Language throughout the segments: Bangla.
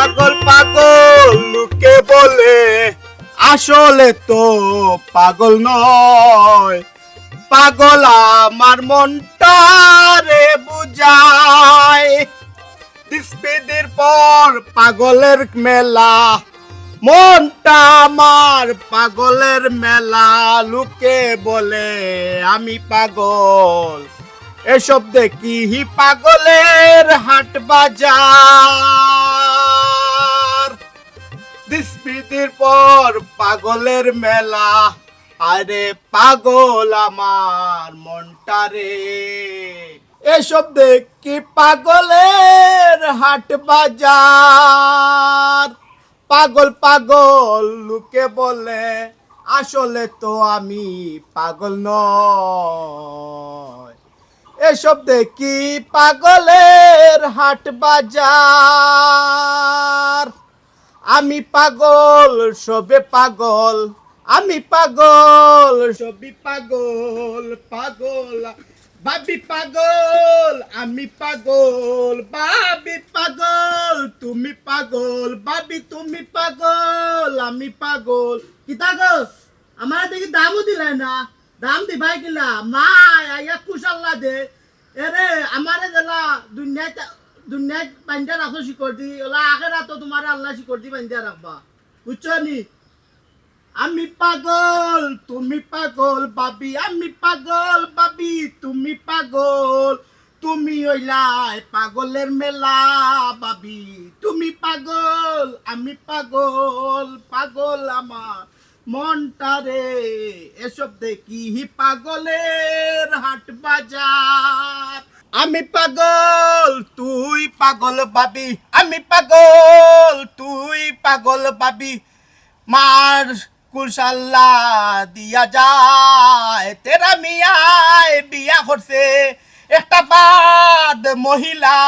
পাগল পাগল লোকে বলে আসলে তো পাগল নয়, পাগল আমার মনটা রে বুঝায়। দিস্পিদির পর পাগলের মেলা, মনটা আমার পাগলের মেলা। লোকে বলে আমি পাগল, এসব দেখি পাগলের হাট বাজার। দিস্পিদির পর পাগলের মেলা, আরে পাগল আমার মনটা রে। এসব দেখি পাগলের হাট বাজার। পাগল পাগল লোকে বলে আসলে তো আমি পাগল নয়, এসব দেখি পাগলের হাট বাজার। আমি পাগল সবে পাগল, আমি পাগল সবই পাগল। পাগল বাবি পাগল, আমি পাগল বাবি পাগল। তুমি পাগল বাবি, তুমি পাগল আমি পাগল। কি গো আমার দেখি দামও দিলে না, দাম দিবাই কিলা মা আয়া কুশাল্লা দে। এরে আমারে দিলা দুনিয়াতে, দুনিয়ায় বান্ধা রাখো শিকড় দি, ওলা আখেরা তো তোমার আল্লাহ শিকড় দি বান্ধা রাখবা, বুঝছো নি? আমি পাগল তুমি পাগল বাবি, আমি পাগল বাবি তুমি পাগল। তুমি হইলাই পাগলের মেলা বাবি, তুমি পাগল আমি পাগল। পাগল আমার মনটা রে, এসব দেখি পাগলের হাট বাজার। আমি পাগল তুই পাগল বাবি, আমি পাগল তুই পাগল বাবি। মার কুশাল্লা দিয়া যায়, তেরা মিয়ায় বিয়া করছে একটা বাদ মহিলা।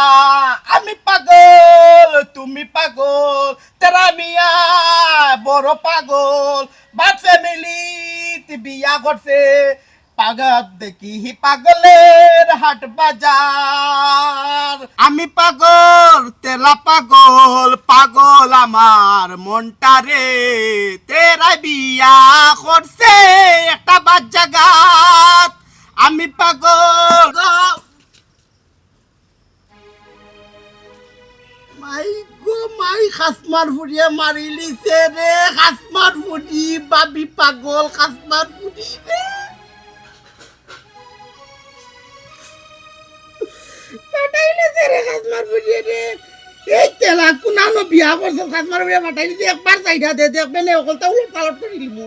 আমি পাগল তুমি পাগল, তেরা মিয়া বড় পাগল। বাদ ফ্যামিলিতে বিয়া করছে, পাগল দেখি পাগলের হাট বাজার। আমি পাগল তেলা পাগল, পাগল আমার মনটা রে। তেরা বিয়া করছে একটা বাচ্চা গাত। আমি পাগল মাই গো মাই, খাসমার ফুড়িয়ে মারিলিছে রে, খাসমার ফুড়ি বাবি পাগল, খাসমার ফুড়ি রে। পাঠাইলেছে রে খাসমার ফুড়িয়ে রে। এই তেলা কুনানো বিয়া করছে খাসমার ফুড়িয়ে পাঠাইলেছে, একবার চাইটা দে দেখবে না ওকলটা উলট পালট করে দিলমু।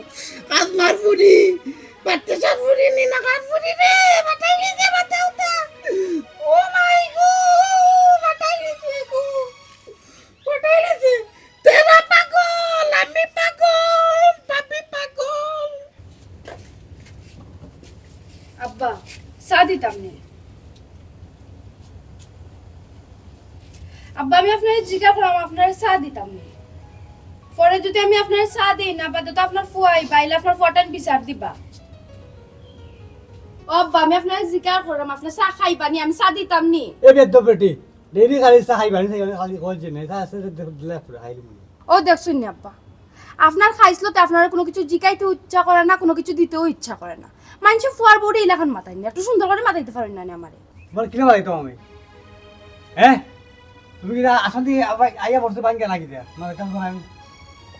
খাসমার ফুড়ি বাচ্চার ফুড়ি নি না, খাস ফুড়ি রে পাঠাইলেছে বাচ্চাটা। ও মাই গো পাঠাইলেছে গো, পাঠাইলেছে। তেরা পাগল আমি পাগল বাবি পাগল। আব্বা সাদি তামনে আব্বা, আমি আপনার জিজ্ঞাসা করলাম আপনার চা দিতাম নি, পরে যদি আমি আপনার চা দিই না বাদে তো আপনার ফুয়াই বাইলে আপনার ফটান বিচার দিবা। ও আব্বা আমি আপনার জিজ্ঞাসা করলাম আপনার চা খাইবানি, আমি চা দিতাম নি। এ বেদ বেটি ডেইলি খালি চা খাইবানি খালি কইছে না চা আছে দিলে পুরো খাইলি। ও দেখছুন নি আব্বা, আপনার খাইছিল তো আপনার কোনো কিছু জিকাইতে ইচ্ছা করে না, কোনো কিছু দিতেও ইচ্ছা করে না। মানুষ ফুয়ার বড়ি এলাকান মাথায় নি, একটু সুন্দর করে মাথাইতে পারেন না আমারে। বল কি মাইতো আমি হ্যাঁ, তুমি কি আসন্তি আইয়া বসে বাঙ্গা লাগি দিয়া মানে কেমন আমি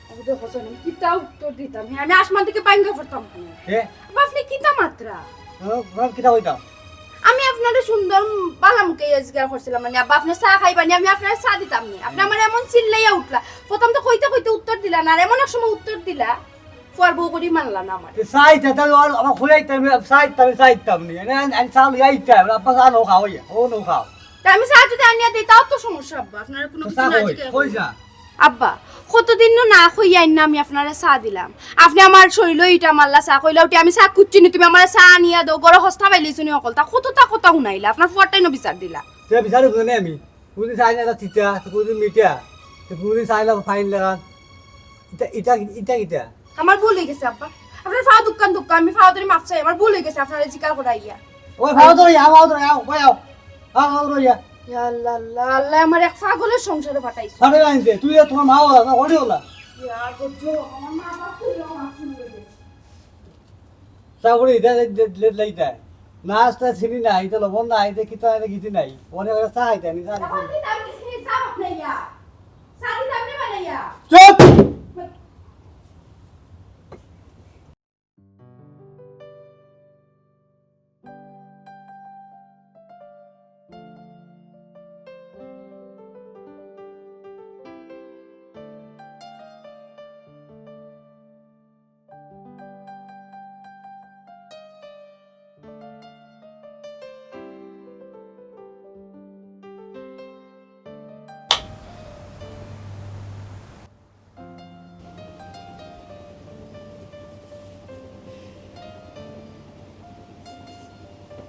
আমি তো হোসেন কিতা উত্তর দিতাম, হ্যাঁ আমি আসমান থেকে বাইঙ্গা পড়তাম। হ্যাঁ আপনি কিতা মাত্রা কিতা কইতাম আমি আপনারে সুন্দর বালা মুখে জিজ্ঞাসা করছিলাম, মানে আব্বা আপনি চা খাইবানি, আমি আপনার চা দিতাম নি। আপনি আমার এমন চিল্লাইয়া উঠলা, প্রথম তো কইতে কইতে উত্তর দিলা না, আর এমন এক সময় উত্তর দিলা ফুয়ার বউ করি মানলা না আমার। সাইতে তাহলে আমার খুঁজাইতাম সাইতাম নি আমি চাল আইতা আপা চা নো খাও ও নো খাও। তা আমি চা যদি আনিয়া দিই তাও তো সমস্যা আব্বা, আপনার কোনো কিছু না জিজ্ঞাসা। আব্বা কতদিন না খুইয়াই না আমি আপনারে চা দিলাম, আপনি আমার শরীর ইটা মারলা চা কইলা উঠে আমি চা কুচ্ছিনি, তুমি আমার চা আনিয়া দাও বড় হস্তা পাইলিছুনি অকল তা কতটা কথা শুনাইলা, আপনার ফটাই ন বিচার দিলা। তে বিচার বুঝনে আমি কোনদিন চাই না তিতা কোনদিন মিঠা কোনদিন চাইলা ফাইন লাগা এটা এটা এটা এটা আমার ভুল হয়ে গেছে আব্বা, আপনার ফাও দোকান আমি ফাও ধরে মাপ চাই, আমার ভুল হয়ে গেছে আপনারে জিকার করাইয়া। ওই ফাও ধরে আও ধরে আও ওই আও আও ধরে ইয়া আল্লাহ আল্লাহ আল্লাহ আমার এক পাগলের সংসারে পাঠাইছে সামনে আনতে তুই তোমার মা ওলা না ওরে ওলা ইয়া গজো আমার মা বাবা কইলো আমার শুনবে চাকরি এটা লাইতা নাস্তা চিনি নাই এটা লবণ নাই এটা কিতা এটা গিতি নাই অনেক চা আইতা নি চা সাথী দাবি হিসাব নাইয়া সাথী দাবি বানাইয়া চুপ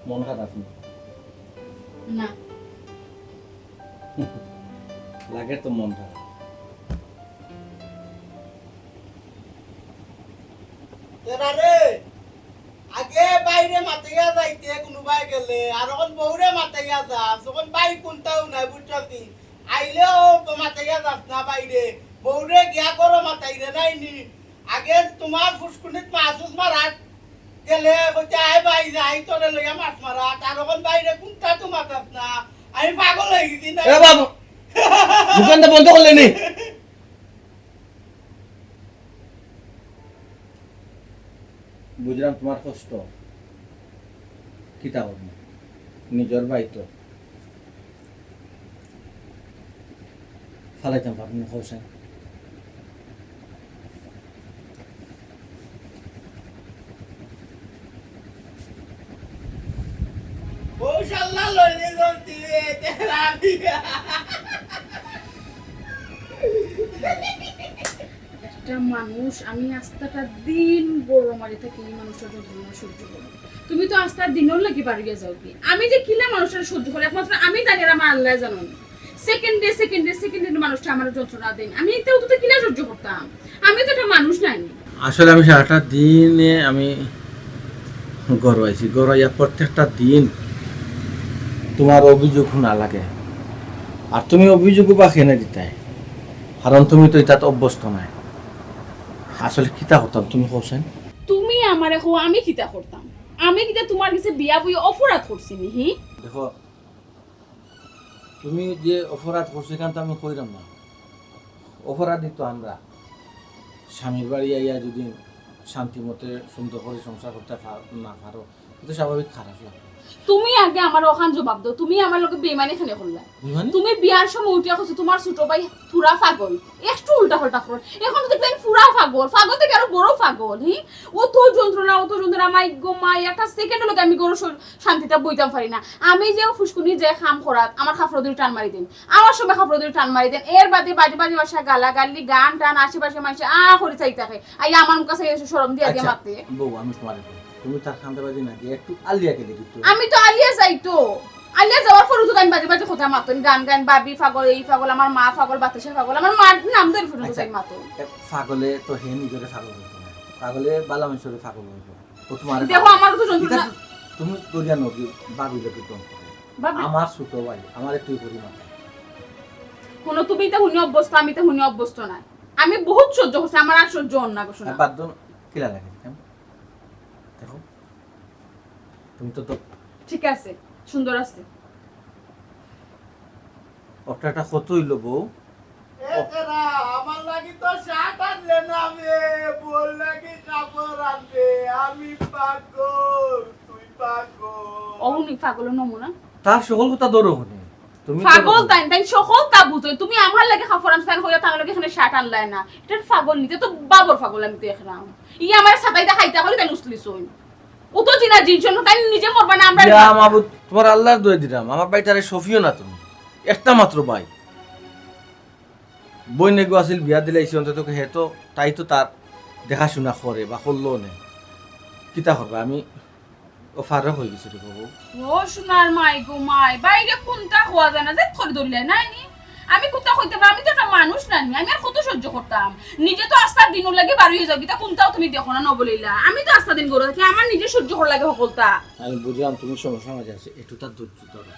মন খারাপ না লাগে তো মন খারাপ রে আগে বাইরে মাতাইয়া যাইতে কোনোবাই গেলে আর এখন বউরে মাতাইয়া যাস যখন বাই কোনটাও নাই বুঝছি আইলেও মাতাইয়া যাস না বাইরে বউরে গিয়া করো মাতাইরে নাইনি আগে তোমার ফুসকুনিত মাছুস মারাত গেলে বলতে আই বাই যাই তোরে লইয়া মাছ মারাত আর এখন বাইরে কোনটা তো মাতাস না আমি পাগল হয়ে গেছি না এ বাবু দোকানটা বন্ধ করলে নি বুঝলাম তোমার কষ্ট কিতা হবে নিজের ভাই তো ফালাইতাম পারবেন হোসেন বউশাল্লাহ লইলে জলতি তেরা মিয়া একটা মানুষ আমি আস্তাটা দিন বড় মারি থেকে এই মানুষটার যন্ত্রণা সহ্য করি তুমি তো আস্তার দিনও লাগি বাড়িয়ে যাও কি আমি যে কিলা মানুষটার সহ্য করি একমাত্র আমি জানি আর আমার আল্লাহ জানেন সেকেন্ডে মানুষটা আমার যন্ত্রণা দেন আমি এতেও তো কিলা সহ্য করতাম আমি তো একটা মানুষ নাই আসলে আমি সারাটা দিনে আমি গড়াইছি গড়াইয়া প্রত্যেকটা দিন তোমার অভিযোগ শোনা লাগে আর তুমি অভিযোগ বা খেনে দিতে কারণ তুমি তো এটা অভ্যস্ত নাই আসলে কিতা করতাম তুমি হোসেন তুমি আমার এখন আমি কিতা করতাম আমি কিতা তোমার কাছে বিয়া বই অপরাধ করছি নি দেখো তুমি যে অপরাধ করছো এখান তো আমি কইরাম না অপরাধী তো আমরা স্বামীর বাড়ি আইয়া যদি শান্তি মতে সুন্দর করে সংসার করতে না পারো এটা স্বাভাবিক খারাপ লাগে তুমি আগে আমার ওখান জবাব দাও তুমি আমার লোকে বেমানি খানে করলা তুমি বিয়ার সময় উঠিয়া কইছো তোমার ছোট ভাই পুরা পাগল একটু উল্টা পাল্টা কর এখন তো দেখলেন পুরা পাগল থেকে আরো বড় পাগল ও তো যন্ত্রণা মাই গো মাই একটা সেকেন্ড লোক আমি গরু শান্তিতে বইতাম পারি না আমি যে ফুসকুনি যে খাম করাত আমার খাফর দুই টান মারি দেন আমার সময় খাফর দুই টান মারি দেন এর বাদে বাজে বাসা গালি গান টান আশেপাশে মানুষ করে চাই থাকে আই আমার কাছে এসে শরম দিয়া দিয়ে মারতে বউ আমি তোমার তুমি তার খান্দাবাজি না দিয়ে একটু আলিয়াকে দেখি আমি তো আলিয়া যাই তো আলিয়া যাওয়ার পরে তো আমি বাজে কথা মাতন গান বাবি পাগল এই পাগল আমার মা পাগল বাতাসা পাগল আমার মার নাম ধরে ফুটে তো মাতন পাগলে তো হে নিজরে পাগল হইতো না পাগলে বালা মানুষের পাগল হইতো ও তোমার দেখো আমার তো যন্ত্রণা তুমি তো জানো কি বাবি লোকে তো আমার ছোট ভাই আমার একটু পরিমাণ কোন তুমি তো হুনি অভ্যস্ত আমি তো হুনি অভ্যস্ত না আমি বহুত সহ্য করছি আমার আর সহ্য হন না শোনা বাদ দাও কিলা লাগে দেখো তুমি তো ঠিক আছে সুন্দর আছে অটাটা কত হইল বউ এরা আমার লাগি তো শার্ট আনলে না আমি বল লাগি কাপড় আনবে আমি পাগল তুই পাগল অহুনি পাগল নমুনা তার সকল কথা দরো হনে তুমি পাগল তাই সকল তা বুঝো তুমি আমার লাগে কাপড় আনছ হইয়া তার লাগে এখানে শার্ট আনলাই না এটা পাগল নিতে তো বাবর পাগল আমি তো দেখলাম ই আমার সাতাইটা খাইতা হলে তাই নুসলিস হই ও তো জিনা জিনজন তাই নিজে মরবা না আমরা ইয়া মাবুদ তোমার আল্লাহর দোয়া দিলাম আমার ভাইটারে সফিও না তুমি একটা মাত্র ভাই বই নেগো আছিল বিয়া দিলাইছি অন্তত হে তো তাই তো তার দেখাশোনা করে বা করলো নে কিতা করবা আমি ও ফারক হয়ে গেছি রে বাবু ও সোনার মাই গো মাই বাইরে কোনটা হওয়া যায় না যে ধরে ধরলে নাই নি আমি কোনটা হইতে পারি আমি তো একটা মানুষ না আমি আর কত সহ্য করতাম নিজে তো আস্তার দিন লাগে বাড়ি হয়ে যাও কিতা কোনটাও তুমি দেখো না নবলিলা আমি তো আস্তা দিন গরু থাকি আমার নিজে সহ্য করা লাগে সকলটা আমি বুঝলাম তুমি সমস্যা মাঝে আছে একটু তার ধৈর্য ধরো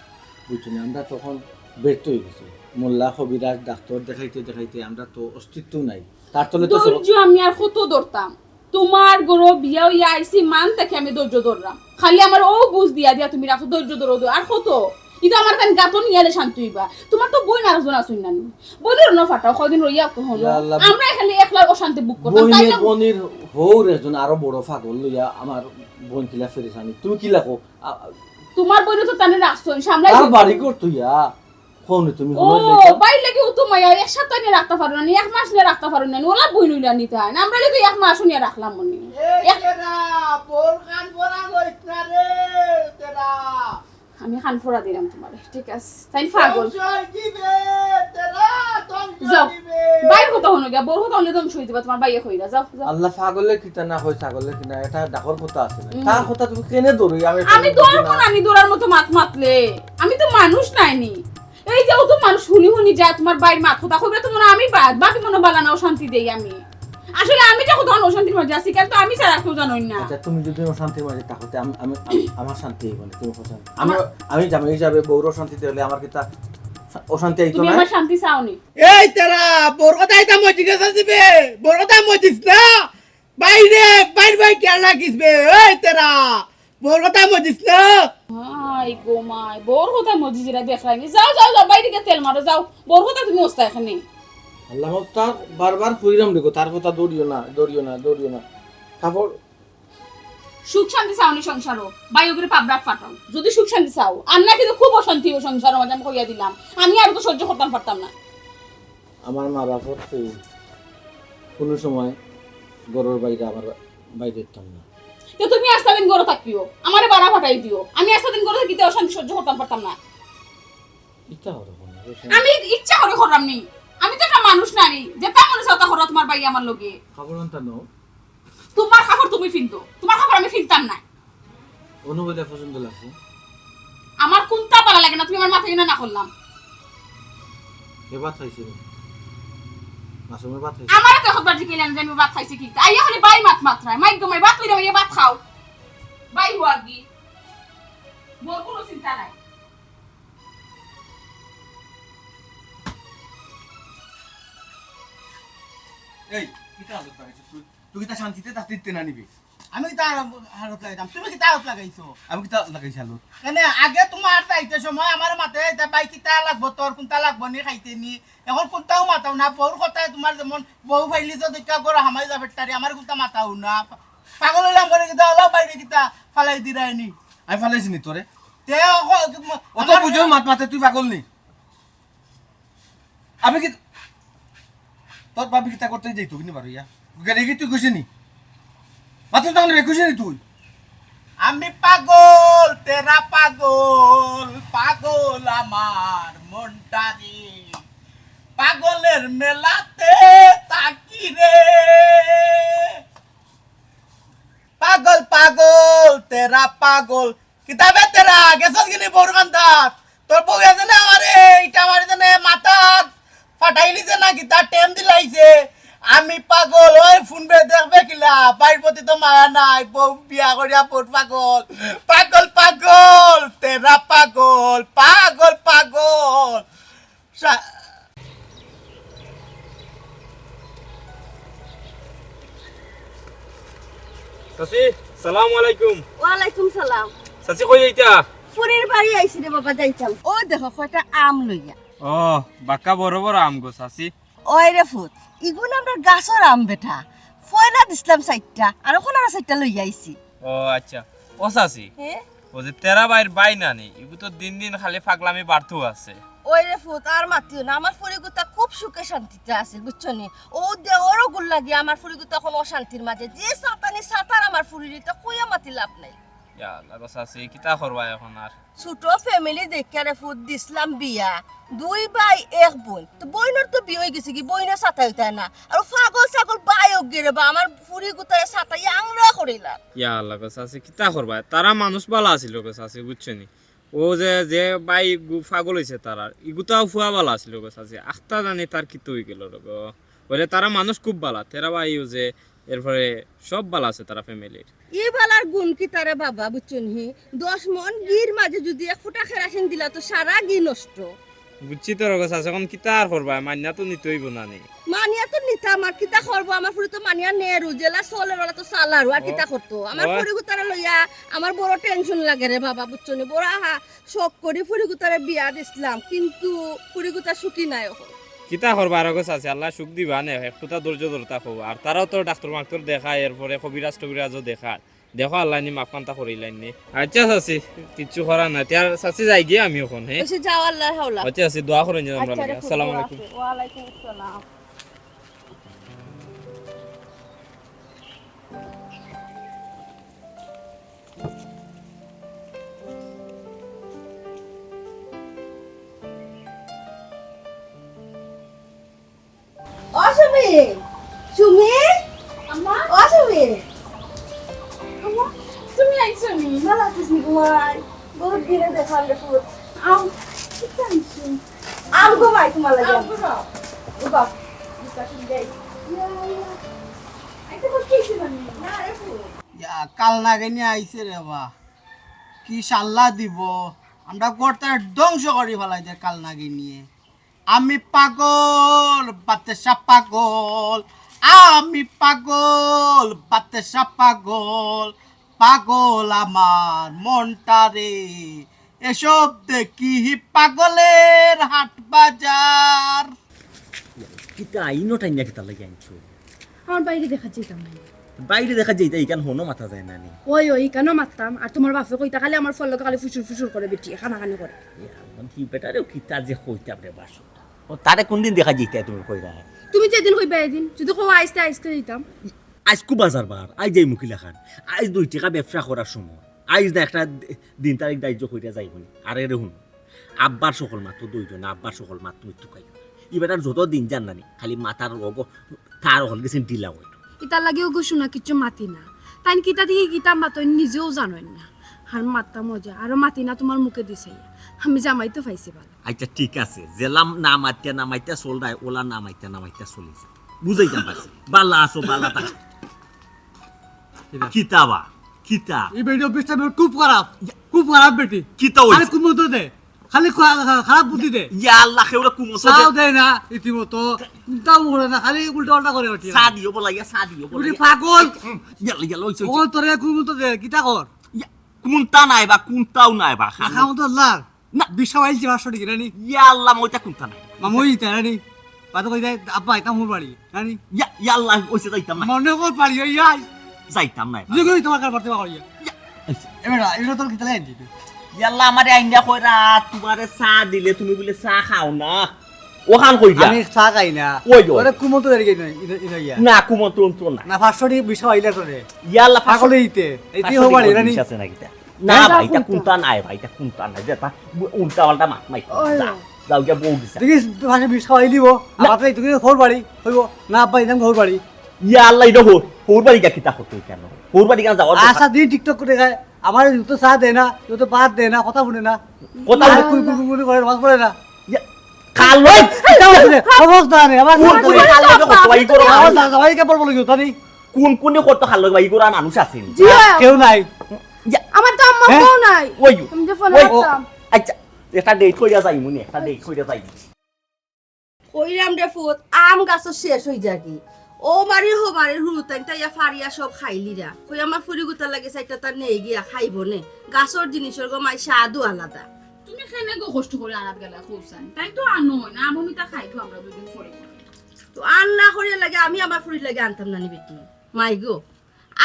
বুঝছেন আমরা তখন ব্যর্থ হয়ে গেছি মোল্লা কবিরাজ ডাক্তার দেখাইতে দেখাইতে আমরা তো অস্তিত্ব নাই তার তলে তো ধৈর্য আমি আর কত ধরতাম তোমার গরো বিয়া হইয়া আইসি মান থেকে আমি ধৈর্য ধরলাম খালি আমার ও বুঝ দিয়া দিয়া তুমি রাখো ধৈর্য ধরো আর কত কিন্তু আমার তান গাতো নিয়ালে শান্তি হইবা তোমার তো বই নারাজন আসুন না বইদের ন ফাটাও কয়দিন রইয়া হলো আমরা এখানে একলা অশান্তি বুক করতাম তাই না বনির হৌর একজন আরো বড় পাগল লইয়া আমার বোন কিলা ফেরেছানি তুমি কি লাগো তোমার বইরে তো তানে রাখছো সামলাই আর বাড়ি কর তুইয়া কোন তুমি ও হলো লেখা বাইরে লাগি তো মাইয়া এক সপ্তাহ নিয়ে রাখতে পারো না এক মাস নিয়ে রাখতে পারো না ওলা বই নইলা নিতে হয় না আমরা লাগি এক মাস নিয়ে রাখলাম মনে বোর কান বড়া লইছ না রে তেরা আমি খান ফোড়া দিলাম তোমার ঠিক আছে তাই পাগল দিবে তেরা যাও বাইর কথা হলো গিয়া বড় কথা হলে তুমি শুই দিবা তোমার বাইয়ে কইরা যাও যাও আল্লাহ পাগলের কিতা না হয় ছাগলের কিনা এটা ডাকর কথা আছে না তার কথা তুমি কেনে ধরই আমি দৌড়বো না আমি দৌড়ার মতো মাত মাতলে আমি তো মানুষ নাইনি এই যে ও তো মানুষ শুনি শুনি যায় তোমার বাইর মাত কথা কইবে তো মনে আমি বাকি মনে বালা না অশান্তি দেই আমি আসলে আমি যখন তখন অশান্তির মাঝে আছি কিন্তু আমি ছাড়া কেউ জানোই না আচ্ছা তুমি যদি অশান্তির মাঝে থাকো আমি আমার শান্তি হইব না তুমি কথা আমি জামাই হিসাবে বউর শান্তিতে হলে আমার কিতা অশান্তি আইতো তুমি না আমার শান্তি চাওনি এই তেরা বোর কথা এটা মই জিজ্ঞাসা দিবে বোর কথা মই দিস না বাইরে বাইর কেন লাগিসবে এই তেরা বোর কথা মই দিস না হাই গো মাই বোর কথা মজি যেটা দেখাইনি যাও যাও যাও বাইরে গিয়ে তেল মারো যাও বোর কথা তুমি ওস্তা এখানে আল্লাহ তার বারবার কইরাম দেখো তার কথা দৌড়িও না তারপর সুখ শান্তি চাওনি সংসারও বাইরে পাবরাক ফাটাও যদি সুখ শান্তি চাও আর না কিন্তু খুব অশান্তি ও সংসারের মাঝে আমি কইয়া দিলাম আমি আর তো সহ্য করতে পারতাম না আমার মা বাবার তো কোনো সময় গরুর বাইরে আমার বাইরে যেতাম না তো তুমি আস্তা দিন গরো থাকিও আমারে বাড়া ফাটাই দিও আমি আস্তা দিন গরো থাকিতে অশান্তি সহ্য করতে পারতাম না ইচ্ছা হলো আমি ইচ্ছা করে করলাম নি আমি তো একটা মানুষ নারী যেটা মনে চাওতা করো তোমার ভাই আমার লগে খবর আনতা নাও তোমার খাবার তুমি ফিনতো তোমার খাবার আমি ফিনতাম না অনুভূতি পছন্দ লাগছে আমার কোনটা ভালো লাগে না তুমি আমার মাথায় না করলাম এবার খাইছিল মাসুমের ভাত খাইছিল আমার তো খবর জি কেলেন যে আমি ভাত খাইছি কি আইয়া হলে বাই মাত্রায় মাইক গমাই ভাত লইরা এই ভাত খাও বাই হোয়াগি মোর কোনো চিন্তা নাই এই কিটা আদত লাগাইছ তুই কিটা শান্তিতে তাতিতে না নিবি আমি তার হারত লাগাইতাম তুমি কি তারত লাগাইছো আমি কিটা লাগাইছি আলু কেন আগে তোমার তাইতে সময় আমার মাথায় এটা বাই কিতা লাগবো তোর কোনটা লাগবো নি খাইতে নি এখন কোনটাও মাতাও না বউর কথায় তোমার যেমন বউ ফাইলি তো দেখা করে হামাই যাবে তারি আমার কোনটা মাতাও না পাগল হইলাম করে কিতা হলো বাইরে কিতা ফালাই দিরাইনি আমি ফালাইছি নি তোরে তে অত বুঝো মাত মাতে তুই পাগল নি আমি কি তোর বাবি কিতা করতে যাইতো কিনি বারো ইয়া গাড়ি কি তুই কইছিস নি মাত্র তাহলে কইছিস নি তুই আমি পাগল তেরা পাগল পাগল আমার মনটা রে পাগলের মেলাতে তাকি রে পাগল পাগল তেরা পাগল কিতাবে তেরা গেছস কিনি বরগান্দাত তোর বউ আছে না আমারে এটা আমারে জানে মাথা ফাটাইলিছে না কিতা টেম দিলাইছে আমি পাগল ওই ফোন বে দেখবে কিলা বাইর প্রতি তো মায়া নাই বউ বিয়া করিয়া পড় পাগল পাগল পাগল তেরা পাগল পাগল পাগল চাচি সালাম আলাইকুম ওয়ালাইকুম সালাম চাচি কই যাইতা ফুরির বাড়ি আইছি রে বাবা যাইতাম ও দেখো কয়টা আম লইয়া ও বাক্কা বড় বড় আম গো চাচি ওই রে ফুট ইগুন আমরা গাছর আম বেটা ফয়না দিছিলাম চাইটা আর কোন আর চাইটা লইয়া আইছি ও আচ্ছা ও চাচি হে ও যে তেরা বাইর বাই না নি ইগু তো দিন দিন খালি পাগলামি বাড়তো আছে ওই রে ফুট আর মাতিও না আমার ফুরিগুতা খুব সুখে শান্তিতে আছে বুঝছো নি ও দেওয়ারও গুল লাগি আমার ফুরিগুতা এখন অশান্তির মাঝে যে সাতানি সাতার আমার ফুরিটা কইয়া মাতি লাভ নাই ইয়া আল্লাহ গো চাচি কিতা করবা এখন আর ছোট ফ্যামিলি দেখে রে ফুট দিছিলাম বিয়া দুই ভাই এক বোন তো বইনের তো বিয়ে হয়ে গেছে কি বইনের সাথে হইতা না আর পাগল ছাগল বাই গেরে বা আমার ফুরি গুতায় সাথে আংরা করিলা ইয়া আল্লাহ গো চাচি কিতা করবা তারা মানুষ ভালো আছিল গো চাচি বুঝছো নি ও যে যে বাই পাগল হইছে তারা ইগুতাও ফুয়া ভালো আছিল গো চাচি আখতা জানি তার কিতো হই গেল গো বলে তারা মানুষ খুব ভালো তেরা বাই যে এরপরে সব ভালো আছে তারা ফ্যামিলির। এবেলার গুণ কি তারে বাবা বুঝছেন হি 10 মন গির মাঝে যদি এক ফুটা কেরাসিন দিলা তো সারা গি নষ্ট। বুঝছি তোর কাছে আছে, এখন কিতা আর করবা, মান্যা তো নিতে হইব না নি। মানিয়া তো নিতা আমার কিতা করবো, আমার ফুরি তো মানিয়া নেরু জেলা চলে বেলা তো চালারু আর কিতা করতো আমার ফুরি গুতারে লইয়া আমার বড় টেনশন লাগে রে বাবা বুঝছেন, বড় শখ করি ফুরি গুতারে বিয়া দিছিলাম কিন্তু ফুরি গুতা সুখী নাই এখন। কিতা করবা আর কাছে আছে, আল্লাহ সুখ দিবা নে, একটুটা ধৈর্য ধরতা হবো। আর তারাও তো ডাক্তার মাক্তর দেখায়, এরপরে কবিরাজ টবিরাজও দেখায়, দেখো আল্লাহ নি মাফকান্তা করিলাইন নি। আচ্ছা চাচি কিচ্ছু করার না, তার চাচি যাই গিয়ে আমি এখন। হ্যাঁ এসে যাও আল্লাহ হাওলা। আচ্ছা চাচি দোয়া করেন যেন আমরা। আসসালামু আলাইকুম। ওয়া আলাইকুম আসসালাম। অসুমি সুমি আম্মা অসুমি আম্মা তুমি আইছো নি? ভালো আছিস নি ঘুমাই বহুত দিনে দেখাল রে ফুট আম কি আইছো? আম ঘুমাই তোমার লাগে ও বাপ ডিসকাশন দেই আইতে বল কি ছিল নি? না রে ফুট ইয়া কাল নাগাইনি আইছে রে বা কি সাল্লা দিব, আমরা গোটা ধ্বংস করে ফেলাই দে কাল নাগি নিয়ে। আমি পাগল বাতেশা পাগল, আমি পাগল বাতেশা পাগল, পাগল আমার মনটা রে, এসব দেখি পাগলের হাট বাজার। কিতা আইনো টাইম কিতা লাগি আনছো? আমার বাইরে দেখা যেতাম না। বাইরে দেখা যাইতা ইকান হনো মাথা যায় না নি। ওই কেন মারতাম? আর তোমার বাপে কইতা খালি আমার ফল খালি ফুসুর ফুসুর করে বেটি খানাখানি করে। মানে কি বেটারে কিতা যে কইতা রে বাসু। ও তারে কোন দিন দেখা যাইতা তুমি কইরা? তুমি যেদিন কইবা এদিন যদি কো আইস্তে আইস্তে দিতাম। আজ কু বাজার বার, আজ যাই মুকিলা খান। আজ 2 টাকা ব্যবসা করার সময়। আজ না একটা দিন তারিখ দায়িত্ব কইরা যাইবনি। আর এর হুন আব্বার সকল মাত্র 2 জন, আব্বার সকল মাত্র মৃত্যু খাই। ই বেটার যত দিন জান নানি খালি মাথার রোগ তার হল গেছেন ঢিলা হইতো। ইতার লাগেও গোসুনা কিচ্ছু মাতি না, তাই কিতা থেকে কিতা মাতই নিজেও জানোই না। আর মাত্তা মজা আর মাতি না তোমার মুখে দিছে, আমি জামাই তো পাইছি ভালো। আচ্ছা ঠিক আছে, জেলাম না মাইতে চল নাই, ওলা না মাইতে চলিছে বুঝাইতাম পারছি। বালা আসো বালা তা কিতাবা কিতা এই বেটি অফিসটা খুব খারাপ বেটি। কিতা খালি হইছে? কুমতো দে, খালি খারাপ বুদ্ধি দে, ইয়া আল্লাহ কেউরা কুমতো চাও দেয় না ইতিমতো, কোনটাও করে না, খালি উল্টা উল্টা করে ওঠি। সা দিও বলা, ইয়া সা দিও বলা, উনি পাগল ইয়ালা ইয়ালা হইছে। ও তোরে কুমতো দে, কিতা কর কোনটা নাই বা কোনটাও নাই বা আখা মতো লাগ না বিশা আইলছি 500 টাকা রানি ইয়া আল্লাহ মইটা কোনটা নাই মামুই তা রানি বাদ কই যায় আব্বা আইতাম মোর বাড়ি রানি ইয়া আল্লাহ হইছে যাইতাম না, মনে কর পারি ইয়াই যাইতাম না। যেগুলো তোমার কার করতে পারি এবারে এটা তোর কিতা লাগি দিবে ইয়া আল্লাহ আমারে আইন্দা কইরা তোমারে চা দিলে তুমি বলে চা খাও না, ওখান কই যা আমি চা খাই না। ওই যো ওরে কুমতো দেরি গই ইনা ইয়া না কুমন্ত্রণ তো না। না 500 টাকা বিশা আইলা তোরে ইয়া আল্লাহ পাগলে দিতে এইটি হো বাড়ি রানি আছে না কিতা না ভাইটা কোনটা নাই, ভাইটা কোনটা নাই, যেটা উল্টা পাল্টা মাত মাই যাও গিয়া বউ দিছা। দেখিস ভাষা বিশা আই দিব আমাতে তুই খোর বাড়ি হইব না আব্বা ইদাম খোর বাড়ি। ইয়া আল্লাহ এটা হোর বাড়ি গা কিতা করতে কেন, হোর বাড়ি কেন যাওয়ার আশা দিন টিকটক করে খায়, আমার তো চা দেয় না, তো ভাত দেয় না, কথা শুনে না, কথা কুই কুই কুই করে মাছ পড়ে না। খালো অবস্থা নেই আমার কোন কোন খালো কত ভাই করো, সবাই কে বলবো লিখো তানি কোন কোন কত খালো ভাই গোরা মানুষ আছে নি? কেউ নাই। আমার তো আম্মা কেউ নাই, ওই আমি যে ফোন ওই করতাম। আচ্ছা একটা ডেট কইরা যাই মুনি, একটা ডেট কইরা যাই। কইরাম রে ফুট আম গাছ শেষ হই যাকি ও বাড়ির হো বাড়ির হুরুতাই তাইয়া ফারিয়া সব খাইলিরা কই আমার ফুরি গুতা লাগে সাইটা তার নেই গিয়া খাইব নে গাছর জিনিসের গো মাই স্বাদও আলাদা। তুমি খেনে গো কষ্ট করে আনাত গেলা খুবসান তাই তো আনো হয় না আমমিতা খাইতো আমরা দুদিন পরে তো আন্না করিয়া লাগে আমি আমার ফুরি লাগে আনতাম নানি বেটি মাই গো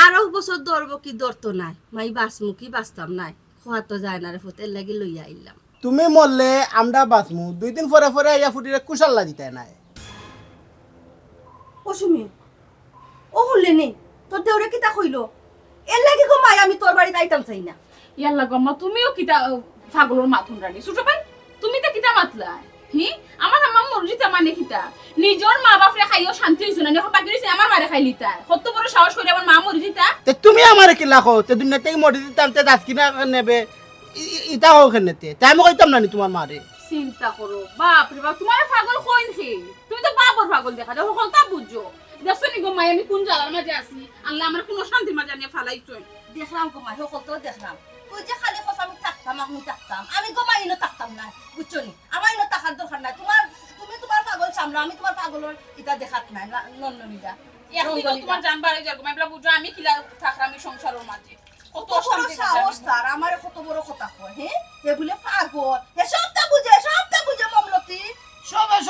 আরো বছর ধরবো কি ধরতো নাই মাই বাসমুখী বাঁচতাম নাই খোয়া তো যায় না রে ফুট এর লাগে লইয়া আইলাম। তুমি মরলে আমরা বাঁচমু, 2 দিন পরে পরে আইয়া ফুটিরে কুশাল্লা দিতে নাই। ও সুমি ও হলে নে তোর দেউরে কিতা কইলো এর লাগে গো মাই আমি তোর বাড়িতে আইতাম চাই না। ইয়াল্লা গম্মা তুমিও কিতা পাগলের মাথুন রানি ছোট ভাই তুমি তো কিতা মাতলা হি আমার আম্মা মরজিতা মানে কিতা নিজর মা বাপরে খাইও শান্তি হইছ না এখন বাকি রইছে আমার মারে খাইলিতা কত বড় সাহস করে আমার মা মরজিতা। তে তুমি আমারে কি লাখো, তে দুনিয়া থেকে মরে দিতাম, তে দাস কিনা নেবে ইটা হোক নেতে, তাই আমি কইতাম নানি তোমার মারে। চিন্তা করো বাপ রে বাপ তোমার পাগল কইন কি তুমি তো বাবর পাগল দেখা যাও হল তা বুঝছো দেখছেন গো মাই আমি কোন জ্বালার মাঝে আছি আল্লাহ আমার কোনো শান্তির মাঝে নিয়ে ফালাইছই দেখলাম গোমাই সকল তো দেখলাম তুই যে খালি কথা আমি থাকতাম আমি গোমাই ইনো থাকতাম না বুঝছো নি আমার ইনো থাকার দরকার নাই তুমি তোমার পাগল সামলাও আমি তোমার পাগলের এটা দেখাত নাই নন্ননিটা একদিন তোমার জান বাড়ি যাবো আমি বুঝো আমি কিলা থাকলাম আমি সংসারের মাঝে কত কত বড় অশান্তি সাহস তার আমার কত বড় কথা কয় হ্যাঁ হে বলে পাগল হে সবটা বুঝে মমলতি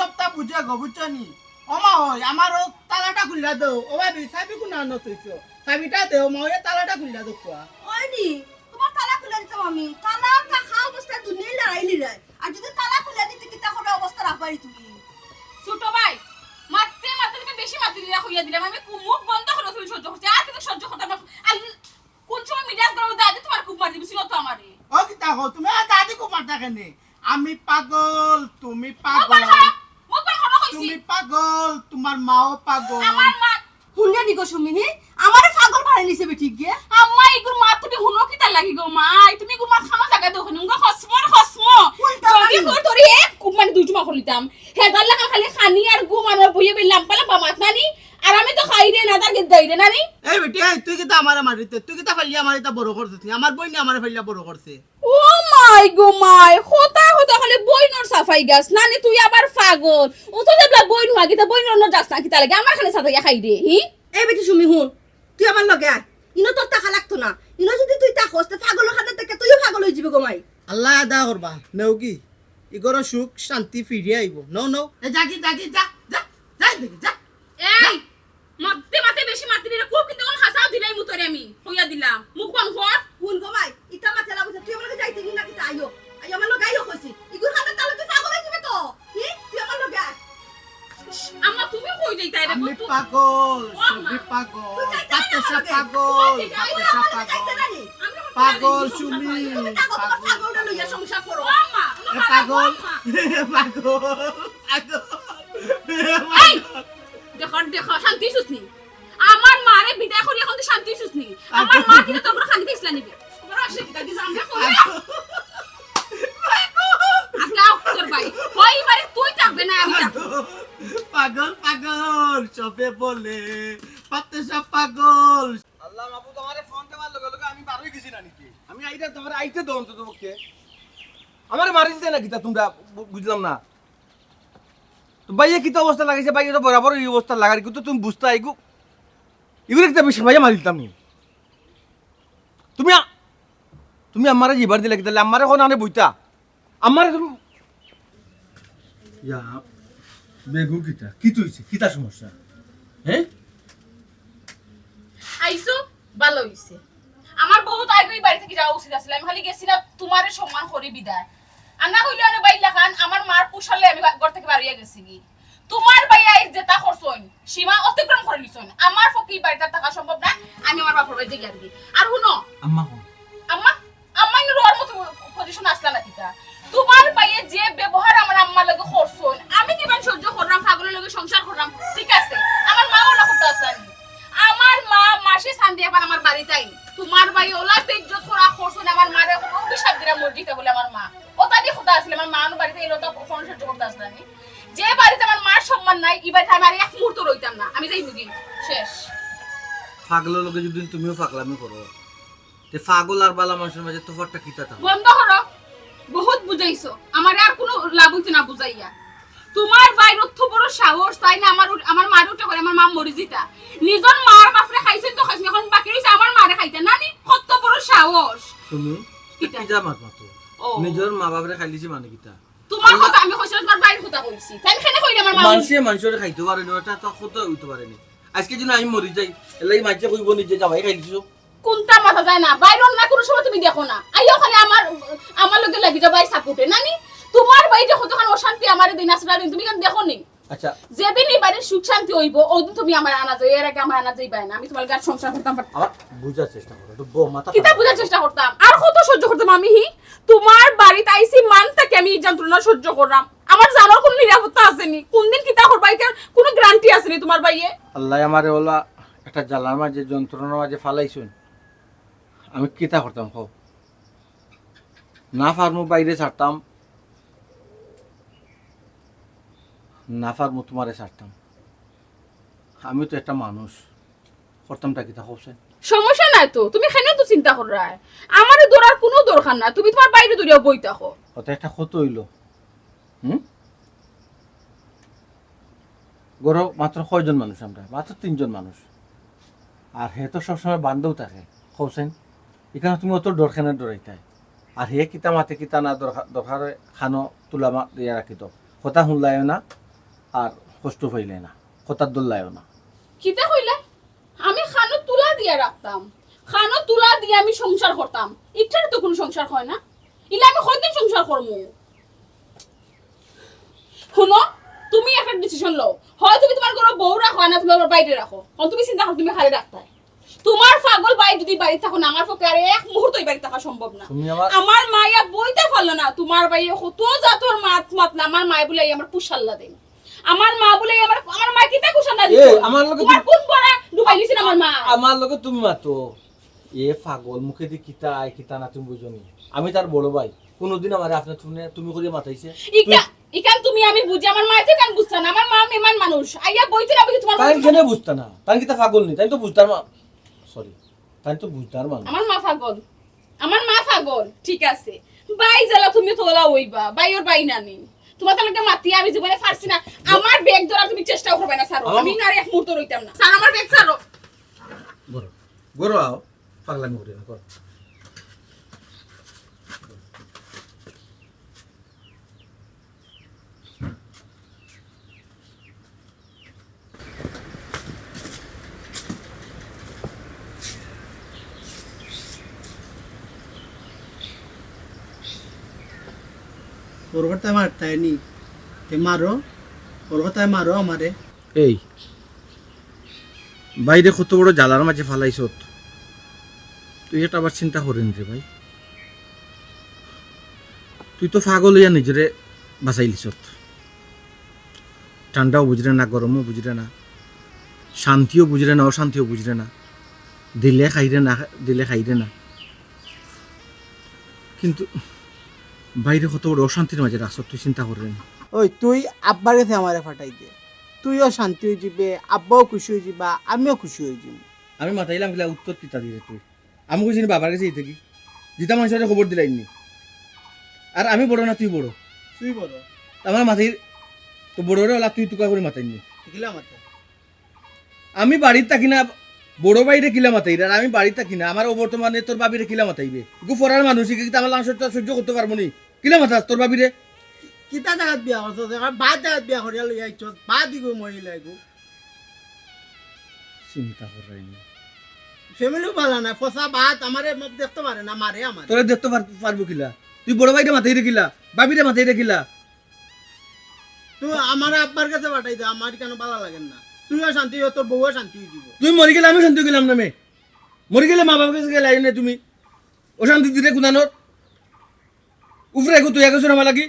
সপ্তাহ বুঝে গো বুঝছো নি ওমা ওই আমার ও তালাটা খুললা দাও ও ভাবি চাবি কোন আনো তুইছো চাবিটা দেও মা ওই তালাটা খুললা দাও কোয়া হয়নি তোমার তালা খুলে দিতাম আমি তালা খাওয়া অবস্থায় দুনিয়া লড়াইলি রে আর যদি তালা খুলে দিতে কি তা করে অবস্থা রাখবাই তুমি ছোট ভাই মারতে তুমি বেশি মারতে দিলা হইয়া দিলাম আমি মুখ বন্ধ করে তুমি সহ্য করছি আর কিন্তু সহ্য করতে না আর কোন সময় মিজাজ গরম দাদি তোমার খুব মার দিছিল তো আমারে ও কি তাকো তুমি আর দাদি কো মারতা কেনে আমি পাগল তুমি পাগল মুখ বন্ধ হলো কইছি তুমি পাগল তোমার মাও পাগল আমার মা শুনে নিগো সুমি হে আমারে পাগল ভাড়া নিছে বে ঠিক গে আম্মা ইগুর মা তুমি হুনো কি তার লাগি গো মা তুমি ইগুর মা খানা জায়গা দেখো নুঙ্গা খসমো যদি কর তোরি এক খুব মানে দুই টুমা করিতাম হেদার লাগা খালি খানি আর ঘুমানোর বইয়ে বেলাম পালা বামাত নানি আর আমি তো খাই রে না তার গেদ দেই রে নানি এই বেটি তুই কি তা আমারে মারিতে তুই কি তা ফাইলি আমারে তা বড় করছিস আমার বই নি আমারে ফাইলা বড় করছে ও মাই গো মাই হতা খালি বইনর সাফাই গাছ নানি তুই আবার পাগল ও তো দেবলা বইন হওয়া গিতা বইনর ন যাস না কি তার লাগে আমার খালি সাথে খাই রে হি এই বেটি সুমি হুন তুই আমার লগে আয় ইনো তোর টাকা লাগতো না ইনো যদি তুই তা হস্তে পাগলের খাতে থেকে তুইও পাগল হয়ে যাবে গোমাই আল্লাহ আদা করবা নেও কি ইগর সুখ শান্তি ফিরিয়ে আইব নও এ জাগি যা দেখি যা এই মাতে বেশি মাতে রে খুব কিন্তু কোন হাসাও দিলাই মুতরে আমি হইয়া দিলাম মুখ বন কর হুন গোমাই ইটা মাথা লাগছে তুই আমার লগে যাইতে কি না কি আইও আমার লগে আইও কইছি ইগুর খাতে তালে তুই পাগল হয়ে যাবে তো হি তুই আমার লগে আয় আম্মা তুমি কই যাইতা রে আমি তুই পাগল সুবি পাগল পাতেসা পাগল পাগল সুমি পাগলটা লইয়া সংসার করো আম্মা পাগল এই দেখো শান্তি সুসনি আমার মারে বিদায় করি এখন তো শান্তি সুসনি আমার মা কিন্তু তোর খালি ইসলা নিবে ওরা আসে কি দিছ আমরা কই আজকে তোর ভাই কই বারে তুই থাকবে না আমি থাকবো পাগল সবে বলে পাতেসা পাগল আল্লাহ মাহবুব আমারে ফোন দেওয়ার লগে লগে আমি বারোই গেছি না নাকি আমি আইতে তোমার আইতে দম তো তোমাকে আমারে মারি দিতে না কিতা তোমরা বুঝলাম না তো ভাইয়া কিতা অবস্থা লাগাইছে ভাইয়া তো বরাবর এই অবস্থা লাগার কিন্তু তুমি বুঝতে আইগু এগুলো একটা বেশি ভাইয়া মারি দিতাম তুমি আমারে জিবার দিলে কিতা আমারে কোন আনে বইতা আমারে তুমি ইয়া বেগু কিতা কি তুইছে কিতা সমস্যা হ্যাঁ আইসো ভালো হইছে আমার বহুত আগে বাড়ি থেকে যাওয়া উচিত আছিল আমি খালি গেছি না তোমারে সম্মান করি বিদায় আর না হইলে আরে বাইলা খান আমার মার পুষালে আমি ঘর থেকে বাড়িয়ে গেছি কি তোমার ভাই আইস যেটা করছইন সীমা অতিক্রম করে নিছইন আমার পক্ষে বাড়িতে থাকা সম্ভব না আমি আমার বাপের বাড়িতে গিয়ে দিই আর শুনো আম্মা আম্মা ইন রোয়ার মতো পজিশন আসলা না কিটা তোমার ভাইয়ে যে ব্যবহার আমার আম্মার লগে করছইন আমি কিমান সহ্য করলাম পাগলের লগে সংসার করলাম ঠিক আছে আমার মাও না করতে আসলানি আমার মা মাসে শান্তি এখন আমার বাড়িতে আইনি তোমার ভাই ওলা বেজ্জত করা করছইন আমার মারে অভিশাপ দিরা মসজিদে বলে আমার মা ওটা দিয়ে কথা আসলে আমার মা বাড়িতে এলো তো কোন সহ্য করতে আসলানি যে বাড়িতে আমার মার সম্মান নাই এই বাড়িতে আমি আর এক মুহূর্ত রইতাম না আমি যাই বুঝি শেষ পাগলের লগে যদি তুমিও পাগলামি করো তে পাগল আর বালা মানুষের মাঝে তফাৎটা কিতা তা বন্ধ করো বহুত বুঝাইছো আমার আর কোনো লাভ হইতো না বুঝাইয়া তোমার ভাই রথ বড় সাহস তাই না আমার মার উঠে করে আমার মা মরি জিতা নিজর মার বাপরে খাইছেন তো খাইছেন এখন বাকি রইছে আমার মারে খাইতে নানি কত বড় সাহস তুমি কিতা? কিতা মাত মাতো ও নিজের মা বাপরে খাইলিছি মানে কিতা তোমার কথা আমি কইছিলাম তোমার ভাইয়ের কথা কইছি তাই কেন কইলে আমার মা মানুষের খাইতে পারে না এটা তো কত হইতে পারে না আজকে যদি আমি মরি যাই এলাই মাঝে কইব নিজে যাবাই খাইলিছো কোনটা মাথা যায় না বাইরে না কোনো সময় তুমি দেখো না আইও খালি আমার লগে লাগি যা ভাই সাপোর্টে নানি তোমার ভাই যে কতখান অশান্তি আমারে দিন আসরা দিন তুমি কেন দেখো নি আচ্ছা যেদিন এই বাড়ির সুখ শান্তি হইব ওদিন তুমি আমার আনা যাই এর আগে আমার আনা যাইবা না আমি তোমার গাছ সংসার করতাম আমার বুঝার চেষ্টা করো তো বউ মাথা কিতা বুঝার চেষ্টা করতাম আর কত সহ্য করতাম আমি হি তোমার বাড়িতে আইছি মান থেকে আমি এই যন্ত্রণা সহ্য করলাম আমার জানার কোনো নিরাপত্তা আসেনি কোনদিন কিতা করবা এটার কোনো গ্যারান্টি আসেনি তোমার ভাইয়ে আল্লাহ আমারে ওলা একটা জ্বালার মাঝে যন্ত্রণার মাঝে ফালাইছুন আমি কিতা করতাম কও না ফার্মু বাইরে ছাড়তাম না ফার্মু তোমারে ছাড়তাম আমি তো একটা মানুষ করতামটা কিতা হচ্ছে সমস্যা নাই তো, তুমি কেন তো চিন্তা কর রায়, আমারে দৌড়ার কোনো দরকার না, তুমি তোমার বাইরে দৌড়িয়া বই থাকো। কত একটা ক্ষত হইল গরো মাত্র কয়জন মানুষ আমরা, মাত্র 3 জন মানুষ, আর হে তো সবসময় বান্ধব থাকে কৌছেন, এখানে তুমি অত ডরখানে ডরাইতে, আর হে কিতা মাতে কিতা না দরকার খানো তুলা দিয়ে রাখি তো কথা শুনলাইও না আর কষ্ট পাইলে না, কথার দোল্লাইও না। কিতা কইলা? আমি খানো তুলা দিয়া রাখতাম, খানো তুলা দিয়ে আমি সংসার করতাম, ইটার তো কোনো সংসার হয় না, ইলা আমি কয়দিন সংসার করবো? শুনো, তুমি একটা ডিসিশন লও, হয় তুমি তোমার ঘরে বউ রাখো না তুমি আমার বাইরে রাখো, কারণ তুমি চিন্তা করো তুমি খালি রাখতে, তোমার পাগল ভাই যদি বাড়ি থাকো না, আমার পক্ষে আর এক মুহূর্ত বাড়ি থাকা সম্ভব না। আমার মায়া বইতে পারলো না, তোমার ভাই কত জাতর মাত মাত না, আমার মায় বলে আমার পুষাল্লা দেন, আমার মা বলে আমার মা কিতা কুশাল্লা দিত, আমার লগে তোমার কোন বড়া ডুবাই দিছেন আমার মা। আমার লগে তুমি মাতো এ পাগল মুখে দি কিতা আই কিতা না তুমি বুঝনি, আমি তার বড় ভাই, কোনদিন আমারে আপনি তুমি করে মাথাইছে ইকান তুমি আমি বুঝি, আমার মা তো কান বুঝতা না, আমার মা মেমান মানুষ আইয়া বইতে না বুঝি তোমার তাই কেন বুঝতা না, তাই কিতা পাগল নি, তাই তো বুঝতার মা, সরি তাই তো বুঝতার মা, আমার মা পাগল, আমার মা পাগল, ঠিক আছে বাই জ্বালা তুমি তোলা হইবা, বাই ওর বাই নানি তোমার তো একটা মাতি আমি জীবনে পারছি না, আমার ব্যাগ ধরা তুমি চেষ্টা করবে না স্যার, আমি না আর এক মুহূর্ত রইতাম না স্যার, আমার ব্যাগ ছাড়ো। গরো গরো আও পাগলামি করে না কর। ওর কথায় মারতাই নি, তে মারো, ওর কথায় মারো আমারে। এই বাইরে কত বড় জ্বালার মাঝে ফালাইছ, তুই এটা আবার চিন্তা করেন রে ভাই, তুই তো পাগল হইয়া নিজেরে বাঁচাইলিস, ঠান্ডাও বুঝরে না, গরমও বুঝরে না, শান্তিও বুঝরে না, অশান্তিও বুঝরে না, দিলে খাইরে না দিলে খাইরে না, কিন্তু বাইরে কত বড় অশান্তির মাঝে রাখছ, তুই চিন্তা করেন। ওই তুই আব্বার কাছে আমারে ফাটাই দে, তুইও শান্তি হয়ে যাবে, আব্বাও খুশি হয়ে যাবা, আমিও খুশি হয়ে যাব। আমি মাথাইলাম কিলা উত্তর কিতা দিয়ে তুই, আমি কইছি বাবার কাছে থেকে জিতা মানুষের খবর দিলাইনি, আর আমি বড় না তুই বড়, তুই বড় আমার মাথায় তো বড় ওলা তুই তুকা করে মাথাইনি, কিলা মাথা আমি বাড়ির থাকি না, বড় বাইরে কিলা মাথাই, আর আমি বাড়ির থাকি না, আমার বর্তমানে তোর বাবিরে কিলা মাথাইবে, গু ফরার মানুষ কিন্তু আমার লাংশ সহ্য করতে পারবো নি, কিলা মাথাস তোর বাবিরে, কিতা জায়গাত বিয়া করছ, বাদ জায়গাত বিয়া করিয়া লই আইছ, বাদ দিব মহিলা গো, চিন্তা করাইনি, ফ্যামিলিও ভালো না, ফসা বাদ আমারে দেখতে পারে না, মারে আমার তোরা দেখতে পারবো কিলা, তুই বড় বাইরে মাথায় রেখিলা, বাবিরে মাথায় রেখিলা, তুই আমার আব্বার কাছে পাঠাই দে, আমার কেন ভালো লাগে না, তুইও শান্তি হয়ে তোর বউও শান্তি হয়ে যাব। তুই মরে গেলে আমি শান্তি গেলাম না, মে মরে গেলে মা বাবার কাছে গেলে না, তুমি অশান্তি দিলে কুদানোর উফরে গো, তুই এগোছো আমার লাগি,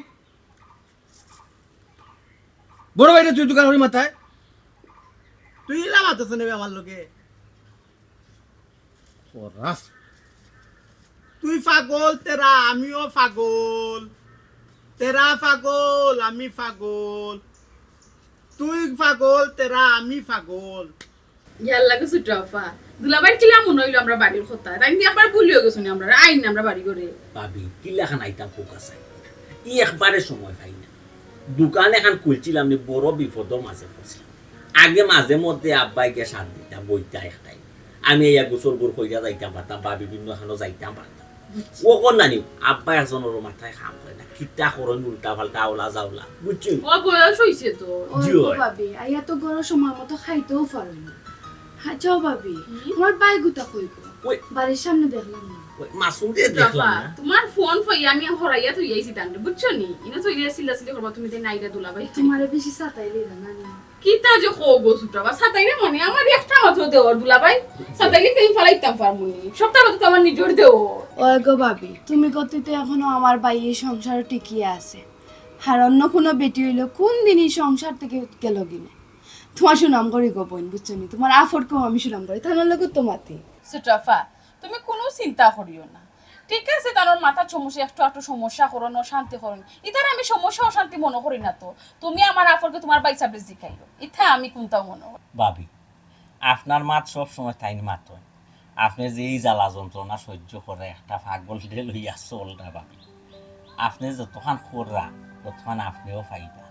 বড় বাইরে তুই দোকান করি মাথায়, তুই ইলা মাতাছ নেবে আমার লোকে, তুই পাগল তেরা, আমিও পাগল, তেরা পাগল আমি পাগল, তুই পাগল তেরা আমি পাগল। ইয়ার লাগে সুটফা দুলাবাই কিলা মনে হইলো আমরা বাড়ির কথা, তাই নিয়ে আবার ভুলিও গেছো না, আমরা আইন না আমরা বাড়ি করে ভাবি কিলাখান আইতাম ফোকাস ই একবারে সময় পাই না, দোকান এখন খুলছিলাম নি, বড় বিপদ মাঝে পড়ছিলাম, আগে মাঝে মধ্যে আব্বাইকে সাথ দিতাম বইতা একটাই, আমি এই গোসল বোর কইরা যাইতাম পারতাম বা বিভিন্ন এখানে যাইতাম পারতাম, ও কোন নানি আব্বা একজনের মাথায় কাম করে না, কিতা করেন উল্টা পাল্টা আওলা যাওলা বুঝছি, ও বয়স হইছে তো, ভাবি আইয়া তো গরম সময় মতো খাইতেও পারে না, হ্যাঁ যাও ভাবি, আমার বাই গুতা কইব, বাড়ির সামনে দেখলাম না, মাসুম দিয়ে দেখলাম না, তোমার ফোন ফই আমি হরাইয়া তুই আইছি তান্ডে বুঝছো নি, ইনা তুই সিলা সিলি করবা, তুমি দেই নাইরা দুলাবাই তোমারে বেশি সাতাইলে না না কিতা যে খো গো সুটবা সাতাইরে মনে আমার একটা মাত্র দেওর দুলাবাই, সাতাইলে তুমি ফলাইতাম পারমুনি, সপ্তাহ তো আমার নিজের দেও। ওই গো ভাবি, তুমি কততে এখনো আমার বাইয়ের সংসার টিকিয়ে আছে, আর অন্য কোনো বেটি হইলো কোন দিনই সংসার থেকে গেল কিনে, তোমার সুনাম করি গো বোন বুঝছো নি, তোমার আফরকেও আমি সুনাম করি, তার লোক তোমাতে সুটফা তুমি কোনো চিন্তা করিও না, ঠিক আছে তার মাথার সমস্যা একটু একটু সমস্যা করুন, অশান্তি করুন, ইতার আমি সমস্যা অশান্তি মনে করি না তো, তুমি আমার আফরকে তোমার বাইসা বেশি খাইলো, ইথা আমি কোনটাও মনে করি ভাবি আপনার মাত সব সময় তাই মাত হয় আপনি যেই জ্বালা যন্ত্রণা সহ্য করে একটা পাগল লইয়া চলটা ভাবি আপনি যতক্ষণ খোররা ততক্ষণ আপনিও ফাইদা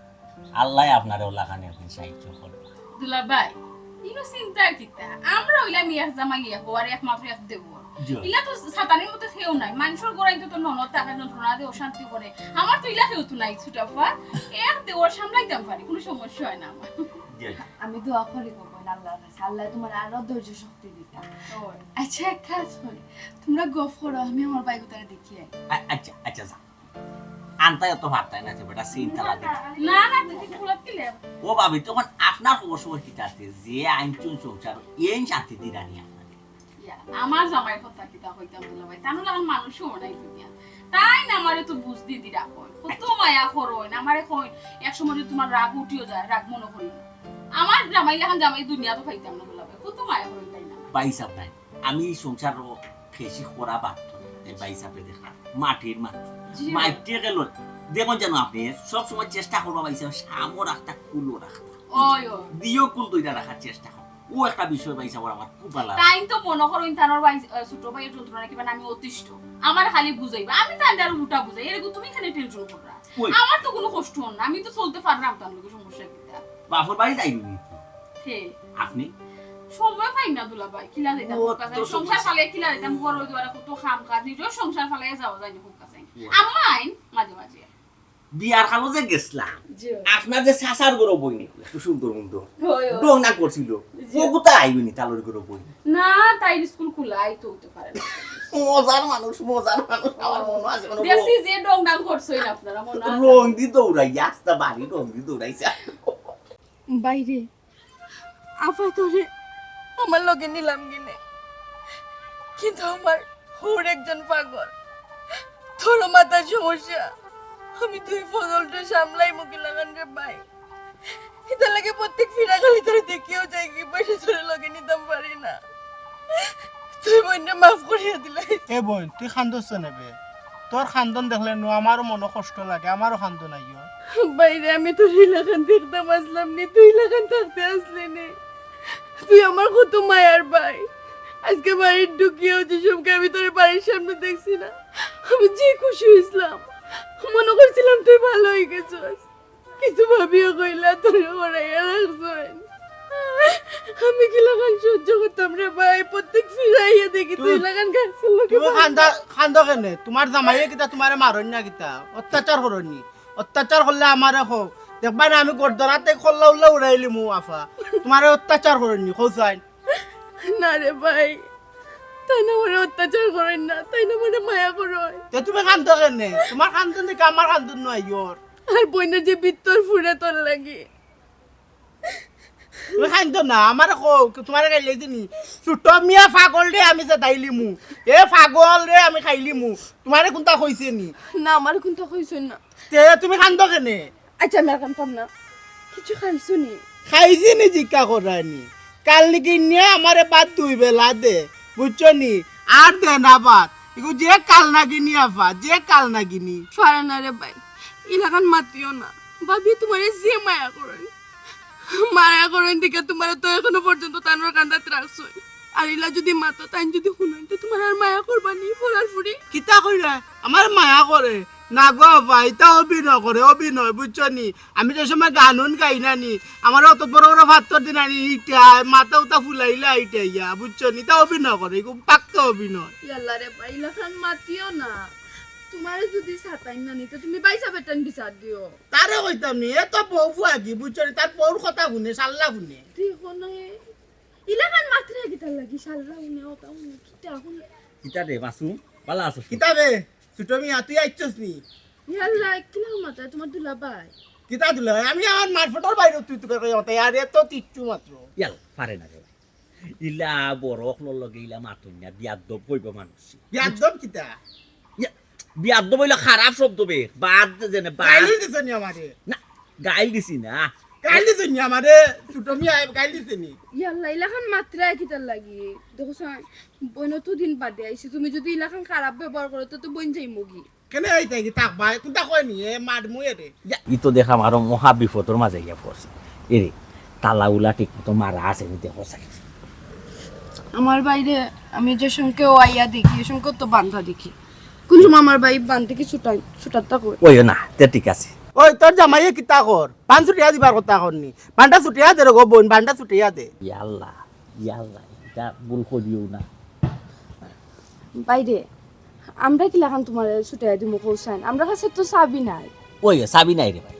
আল্লাহ আপনার ওলাখানে একদিন সাহায্য করবে দুলাভাই ইনো চিন্তার কিতা আমরা ওইলা মিয়া জামাইয়া হওয়ার একমাত্র এক দেব ইলা তো সাতানের মতো খেয়েও নাই মানুষের গোড়াই তো ননদ টাকা যন্ত্রণা দিয়ে অশান্তি করে আমার তো ইলা খেয়েও তো নাই ছুটাফা এক দেওয়ার সামলাইতাম পারি কোনো সমস্যা হয় না আমার আমি দোয়া করি গো বোন আল্লাহর কাছে আল্লাহ তোমার আরো ধৈর্য শক্তি দিতা আচ্ছা এক কাজ করি তোমরা গফ করো আমি আমার বাইক তারা দেখি আচ্ছা আচ্ছা যা আনতাই তো ভাবতাই না যে বেটা চিন্তা লাগে না না দিদি ফুলাত কিলে ও ভাবি তখন আপনার খবর কিতা আছে যে আইন চুন সংসার এই শান্তি দিরানি আপনাকে আমার জামাই কথা কিতা কইতাম দুলাভাই তাহলে আমার মানুষও নাই দুনিয়া তাই না আমারে তো বুঝ দি দিরা কই কত মায়া করই না আমারে কই এক সময় যদি তোমার রাগ উঠিও যায় রাগ মনে করি না আমার জামাই এখন জামাই দুনিয়া তো পাইতাম না দুলাভাই কত মায়া করি তাই না বাইসাব নাই আমি সংসার খেসি করা বাদ এই বাইসাবে দেখা মাটির মাটি মাইটে গেল দেখুন জানো আপনি সব সময় চেষ্টা করবো বাইসাব সামো রাখতা কুলো রাখতা ওই ওই দিও কুল দুইটা রাখার চেষ্টা করো ও একটা বিষয় বাইসাব আমার খুব ভালো লাগে তাই তো মনে করো ইনতানোর ভাই ছোট ভাইয়ের যন্ত্রণা কিবা আমি অতিষ্ঠ আমার খালি বুঝাইবা আমি তাই আর উল্টা বুঝাই এরকম তুমি এখানে টেনশন কররা আমার তো কোনো কষ্ট হন না আমি তো চলতে পারলাম তার লোকের সমস্যা কিতা বাপর বাড়ি যাইনি হে আপনি সময় পাই না দুলাভাই কিলা দিতাম সংসার ফালে কিলা দিতাম বড় দুয়ারে কত খাম কাজ নিজেও সংসার ফালে যাওয়া যায় না খুব কাছে আম্মাই মাঝে মাঝে বিয়ার খালো যে গেছলাম আপনার যে সাসার গরো বই নি একটু সুন্দর সুন্দর ডং না করছিল ও কোথায় আইবনি তালর গরো বই না তাই স্কুল খোলাই তো হতে পারে না মজার মানুষ আমার মনে আছে দেখছি যে ডং ডাং করছই না আপনারা মনে আছে রং দি দৌড়াই আস্তা বাড়ি রং দি দৌড়াইছে বাইরে আপা তোরে আমার লগে নিলাম গিনে কিন্তু আমার হুর একজন পাগল তোর মাথার সমস্যা আমি তুই ফজলটা সামলাই মুখে লাগান রে ভাই এটা লাগে প্রত্যেক ফিরা খালি তোরে দেখিও যাই কি পয়সা তোরে লগে নিতাম পারি না তুই বইনে মাফ করিয়া দিলে এ বোন তুই খান্দছ নেবে তোর খান্দন দেখলে নো আমারও মনে কষ্ট লাগে আমারও খান্দন আইও বাইরে আমি তোর লাগান দেখতাম আসলাম নি তুই লাগান থাকতে আসলি নি তুই আমার কত মায়ার ভাই আজকে বাড়ির ঢুকিয়েও যেসবকে আমি তোর বাড়ির সামনে দেখছি না আমি যে খুশি হয়েছিলাম মনে করছিলাম তুই ভালো হয়ে গেছিস কিছু ভাবিও কইলা তোর ওরাইয়া রাখছেন আমি কি লাগান সহ্য করতাম রে ভাই প্রত্যেক ফিরাইয়া দেখি তুই লাগান গাছের লোকে তুমি খান্দ কেনে তোমার জামাইয়ে কিতা তোমারে মারন না কিতা অত্যাচার করনি অত্যাচার করলে আমারে হোক দেখবা না আমি গড়দরাতে খল্লা উল্লা উড়াইলি মু আফা তোমারে অত্যাচার করনি খোঁজাই না রে ভাই তাই না মনে অত্যাচার করেন না তাই না মনে মায়া করেন তে তুমি খান্দ কেনে তোমার খান্দন দেখে আমার খান্দন নয় ইয়োর আর বইনের যে বিত্তর ফুরে তোর লাগে তুমি খাইতো না আমার তোমার গাইলে দিনি ছোট মিয়া পাগল রে আমি যে দাইলি মু এ পাগল রে আমি খাইলি মু তোমারে কোনটা কইছে নি না আমার কোনটা কইছেন না তে তুমি খান্দ কেনে আচ্ছা আমি আর কানতাম না কিছু খাইছো নি খাইছি নি জিজ্ঞা করানি কাল নাকি নিয়ে আমারে বাদ দুই বেলা দে বুঝছো নি আর দে না বাদ এগো যে কাল নাকি নি আফা যে কাল নাকি নি ফারা না রে ভাই ইলাকান মাতিও না ভাবি তোমারে যে মায়া করেন মায়া করেন দিকে তোমার তো এখনো পর্যন্ত তানোর কান্দাতে রাখছো আর ইলা যদি মাতো তাই যদি শুনেন তো তোমার আর মায়া করবানি ফলার ফুরি কিতা কইরা আমার মায়া করে না গো আফা এটা অভিনয় করে অভিনয় বুঝছো নি আমি যে সময় গানুন গাই না নি আমার অত বড় বড় ভাত দিনা নি ইটা মাথা উতা ফুলাইলা ইটা ইয়া বুঝছো নি তা অভিনয় করে খুব পাক্কা অভিনয় ইয়াল্লা রে ভাই ইলাকান মাতিও না তোমারে যদি সাতাইন না নিতে তুমি বাইসা বেতন বিচার দিও তারে কইতাম নি এ তো বউ ফুয়াকি বুঝছো নি তার বউর কথা শুনে সাল্লা শুনে দেখো না ইলাকান মাত্রে কিতা লাগি সালরা উনি ওটা উনি কিতা শুনে কিতা দে মাসু ভালো আছো কিতাবে ছোট মিয়া তুই আইছস নি ইয়াল্লা কিলা মাত্রা তোমার দুলা ভাই কিতা দিলে আমি আমার মারফটার বাইরে তুই তুই কই ওতে আর এত তিচ্ছু মাত্র ইয়াল পারে না রে ইলা বড় অখনর লগে ইলা মাতুন না বিয়াদব কইব মানুষ বিয়াদব কিতা বিয়াদব হইলো খারাপ শব্দ বে বাদ জেনে বাদ গাইলি দিছ নি আমারে না গাইল দিছি না গাইলি দিছ নি আমারে ছোট মিয়া গাইলি দিছ নি ইয়াল্লা ইলাকান মাত্রা কিতা লাগি দেখো সাই বইন তো দিন বাদে আইছি তুমি যদি ইলাকান খারাপ ব্যবহার করো তো বইন যাই মুগি কেনে আইতা কি তাক ভাই কোনটা কই নি এ মার মুয়ে রে ই তো দেখা আরো মহা বিপদর মাঝে গিয়া পড়ছে এরে তালা উলা ঠিক মতো মারা আছে নি দেখো সাই আমার বাইরে আমি যে সঙ্গে আইয়া দেখি এ সঙ্গে তো বান্ধা দেখি কোন সময় আমার ভাই বান্ধে কি ছুটাতা কই ওই না তে ঠিক আছে ওই তোর জামাইয়ে কিতা কর পান ছুটিয়া দিবার কথা করনি পানটা ছুটিয়া দে রে গো বোন পানটা ছুটিয়া দে ইয়াল্লা এটা ভুল করিও না বাইরে আমরা কি লাগান তোমার ছুটাই দিমু কৌসান আমরা কাছে তো চাবি নাই ওই চাবি নাই রে ভাই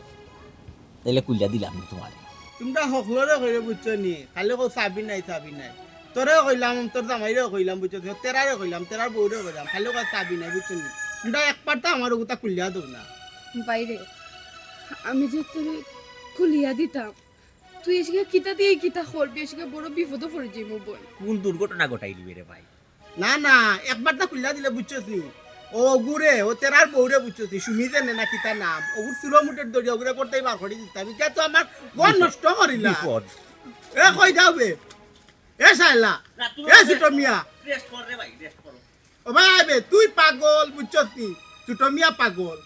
তাইলে কুলিয়া দিলাম তোমার তোমরা সকলরে কইরে বুঝছো নি খালি কো চাবি নাই তোরে কইলাম তোর জামাইরে কইলাম বুঝছো তেরারে কইলাম তেরার বউরে কইলাম খালি কো চাবি নাই বুঝছো নি তোমরা একবারটা আমার গুতা কুলিয়া দাও না বাইরে আমি যে তোর খুলিয়া দিতাম তুই এসে কিতা দিয়ে কিতা করবি এসে বড় বিপদে পড়ে যাইব বোন কোন দুর্ঘটনা ঘটাই দিবে রে ভাই না একবারটা কুলিয়া দিলে বুঝছোস নি ও গুরে ও তেরার বউরে বুঝছোস নি সুমিতে নে না কিতা নাম ওগুর সুলো মুটের দড়ি ওগুরে করতেই বার করে দিতাম এটা তো আমার গন নষ্ট করিলা বিপদ এ কই যাবে এ সাইলা এ ছোট মিয়া রেস্ট কর রে ভাই রেস্ট কর ও ভাই তুই পাগল বুঝছস নি ছোট মিয়া পাগল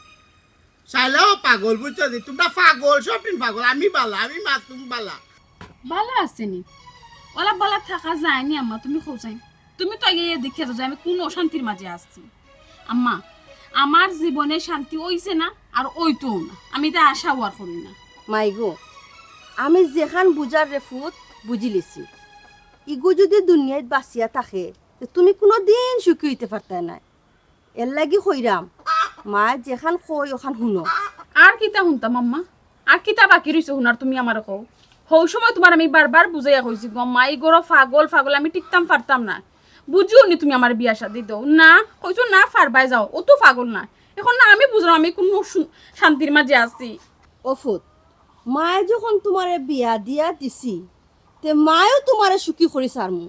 সাইলাও পাগল বুঝছস নি তোমরা পাগল সবদিন পাগল আমি বালা আমি মাসুম বালা বালা আসেনি ওলা বালা থাকা যায়নি আম্মা তুমি খোঁজাই তুমি তো আগে দেখে তো যে আমি কোন অশান্তির মাঝে আসছি আম্মা আমার জীবনে শান্তি হইছে না আর ওইটোও না আমি তা আশা হওয়ার করি না মাইগো আমি যেখান বুঝার রেফুত বুঝি লিছি ইগু যদি দুনিয়াত বাঁচিয়া থাকে তুমি কোনো দিন সুখী হইতে পারতে না এর লাগি কইরাম মা যেখান কই ওখান শুনো আর কিতা শুনতাম আম্মা আর কিতা বাকি রইছে শুনার তুমি আমার কও হৌ সময় তোমার আমি বারবার বুঝাইয়া কইছি গো মাই গরো পাগল আমি টিকতাম পারতাম না বুঝিও নি তুমি আমার বিয়া শাদি দাও না কইছো না ফারবাই যাও ও তো পাগল না এখন না আমি বুঝলাম আমি কোন শান্তির মাঝে আছি অফুত মায়ে যখন তোমারে বিয়া দিয়া দিছি তে মায়েও তোমারে সুখী করি সারমু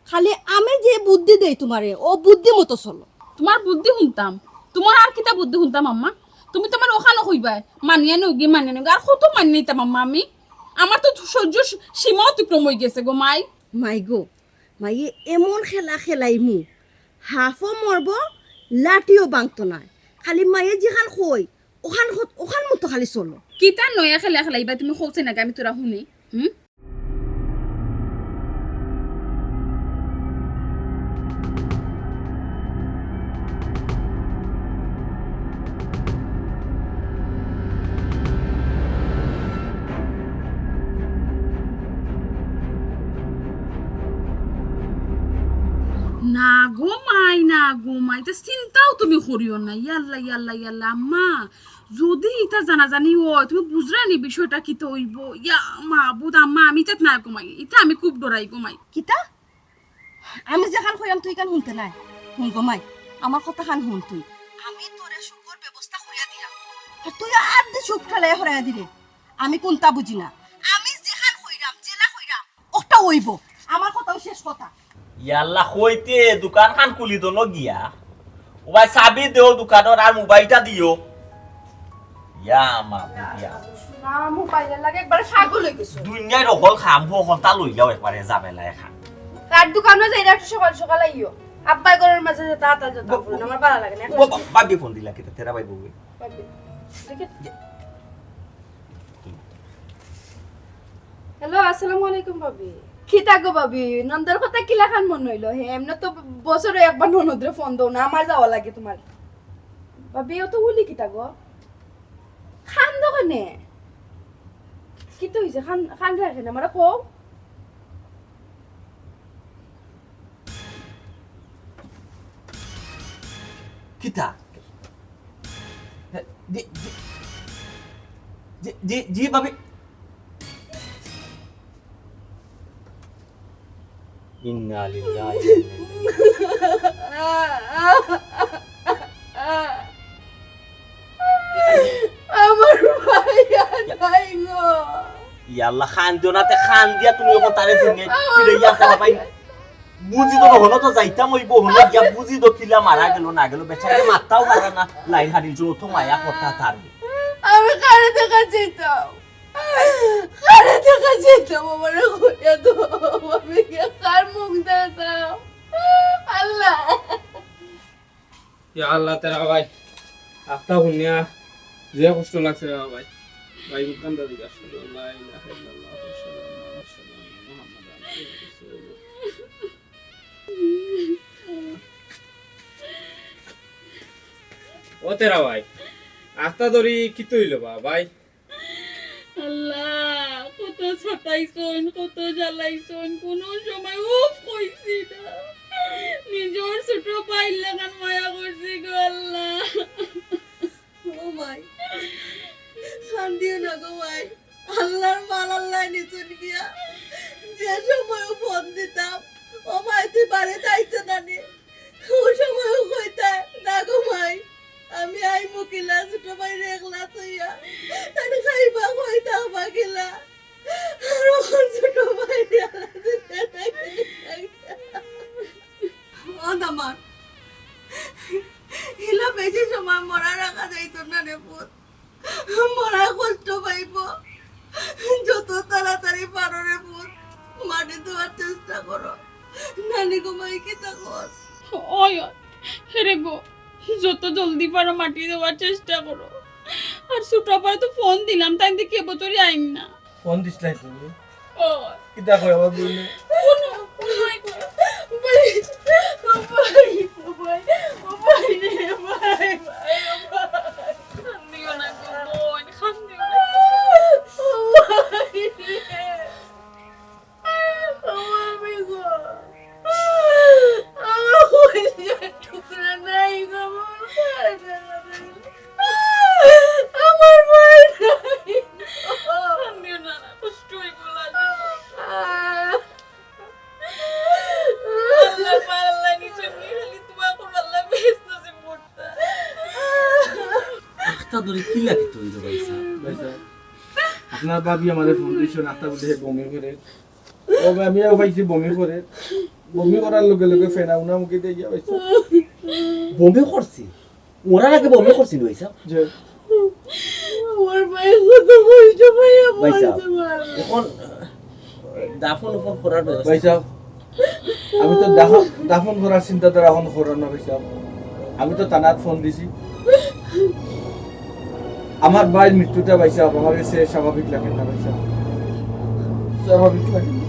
খালি আমি যে বুদ্ধি দেই তোমারে ও বুদ্ধি মতো চলো তোমার বুদ্ধি শুনতাম তোমার আর কিতা বুদ্ধি শুনতাম আম্মা তুমি তোমার ওখানে কইবাই মানিয়ে নগি আর কত মানিয়ে নিতাম আম্মা আমি আমার তো সহ্য সীমা অতিক্রম হয়ে গেছে গো মাই মাই গো মাইয়ে এমন খেলা খেলাইমু হাফও মরব লাঠিও বাংতো নাই খালি মায়ে যেখান কই ওখান মতো খালি চলো কিতা নয়া খেলা খেলাইবা তুমি কইছে নাকি আমি তোরা শুনি না ঘুমাই তা চিন্তাও তুমি করিও না ইয়াল্লা আম্মা যদি এটা জানাজানি হয় তুমি বুঝরা নি বিষয়টা কি তো হইব ইয়া মাহবুদ আম্মা আমি তাত না ঘুমাই এটা আমি খুব ডরাই ঘুমাই কিতা আমি যেখান কইরাম তুই কান শুনতে নাই শুন গো মাই আমার কথা খান শুন তুই আমি তোরে সুখর ব্যবস্থা করিয়া দিলাম আর তুই আর দে সুখ ঠেলাই হরাইয়া দিলে আমি কোনটা বুঝি না আমি যেখান কইরাম জেলা কইরাম ওটা হইব আমার কথাও শেষ কথা ইয়াল্লা কইতে দোকান খান খুলি দো গিয়া ও ভাই চাবি দেও দোকানের আর মোবাইলটা দিও ইয়া মা বুঝিয়া না মোবাইলের লাগে একবার পাগল হয়ে গেছো দুনিয়ার অকল খাম হলটা লই যাও একবারে যাবেলা এখন কার দোকানে যাই একটু সকাল আইও আব্বাই ঘরের মাঝে তাড়াতাড়ি যেতে হবে আমার ভালো লাগে না বাবি ফোন দিলা কিতা তেরা ভাই বউবে হ্যালো আসসালামু আলাইকুম ভাবি কি থাকো ভাবি নন্দর কথা কি লাখান মন হইলো হে এমনি তো বছরে একবার ননদরে ফোন দাও না আমার যাওয়া লাগে তোমার ভাবি ও তো বলি কি থাকো খান দোকানে কি তো হইছে খান রাখে না আমরা কও কিতা জি বাবি ইন্না লিল্লাহি আমার ভাই নাই গো ইয়াল্লা খান দিও না তে খান দিয়া তুমি ওখান তারে দুনিয়া ফিরে ইয়া তালা পাই বুঝি তো হলো তো যাইতাম ওই বহু গিয়া বুঝি তো কিলা মারা গেল না গেল বেচারা মারতাও পারে না লাইন হারির জন্য তো মায়া কথা তার আমি কারে দেখা যেতাম আমার কইয়া তো আমি কার মুখ দেখাতাম আল্লাহ ইয়া আল্লাহ তেরা ভাই আফতা হুনিয়া যে কষ্ট লাগছে রে ভাই ভাই বুকান দাদি আসলে লা ইলাহা ইল্লাল্লাহ ওয়া সাল্লাল্লাহু আলাইহি ওয়া সাল্লাম মুহাম্মাদ রাসূলুল্লাহ ও তেরা ভাই আস্তা ধরি কি তৈল ভাই আল্লাহ কত ছাতাইছন কত জ্বালাইছন কোন সময় উফ কইছি না নিজের ছোট ভাই লাগান মায়া করছি গো আল্লাহ ও মাই শান্তিও না গো ভাই আল্লাহর মাল আল্লাহ নিচুন গিয়া যে সময় ফোন দিতাম ও মাই তুই বাড়ি যাইতে না নি ও সময় কইতা না গো ভাই আমি আই মুকিলা ছোট ভাই একলা তুইয়া তাই খাইবা কইতা বাকিলা আর ওখন ছোট ভাই ও দামার হিলা বেশি সময় মরা রাখা যাইতো না রে পুত মরা কষ্ট পাইব যত তাড়াতাড়ি পারো রে পুত মাটি দেওয়ার চেষ্টা করো নানি গো মাই কি তা কর ওই হেরে গো যত জলদি পারো মাটি দেওয়ার চেষ্টা করো আর ছোট পারে তো ফোন দিলাম তাই দেখি এবছরই আইন না ফোন দিছলাই তুমি ও কিতা কই আমার বললে আপনার ভাবি আমাদের ফোন দিয়েছে নাস্তা বলে বমি করে ও আমিও পাইছি বমি করে বমি করার লগে লগে ফেনা উনা মুখে দিয়ে গিয়া পাইছি বমি করছি ওরা আগে বমি করছি নইছা যে আমার ভাই কত কষ্ট পাইয়া ভাইসা মরতে পারে এখন দাফন ফোন করার ব্যবস্থা ভাইসা আমি তো দাফন করার চিন্তা তো এখন করার না ভাইসা আমি তো তানাত ফোন দিছি আমার ভাইয়ের মৃত্যুটা ভাইসা আমার কাছে স্বাভাবিক লাগে না ভাইসা স্বাভাবিক লাগে না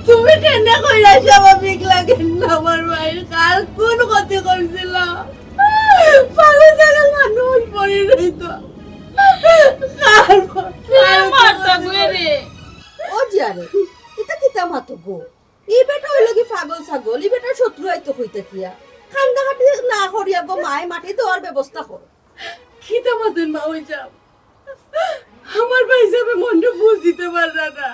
তুমি কেন কইরা স্বাভাবিক লাগে না আমার ভাই কাল কোন ক্ষতি করছিল পাগল জায়গা মানুষ পড়ে রইত ও জারে এটা কিতা মাতো গো এই বেটা হইল কি পাগল ছাগল এই বেটার শত্রু হইতো হইতে কিয়া খান্দা কাটি না করিয়া গো মায় মাটি দেওয়ার ব্যবস্থা করো কিতা মাতেন মা ওই যাব আমার ভাই যাবে মনটা বুঝ দিতে পারলা না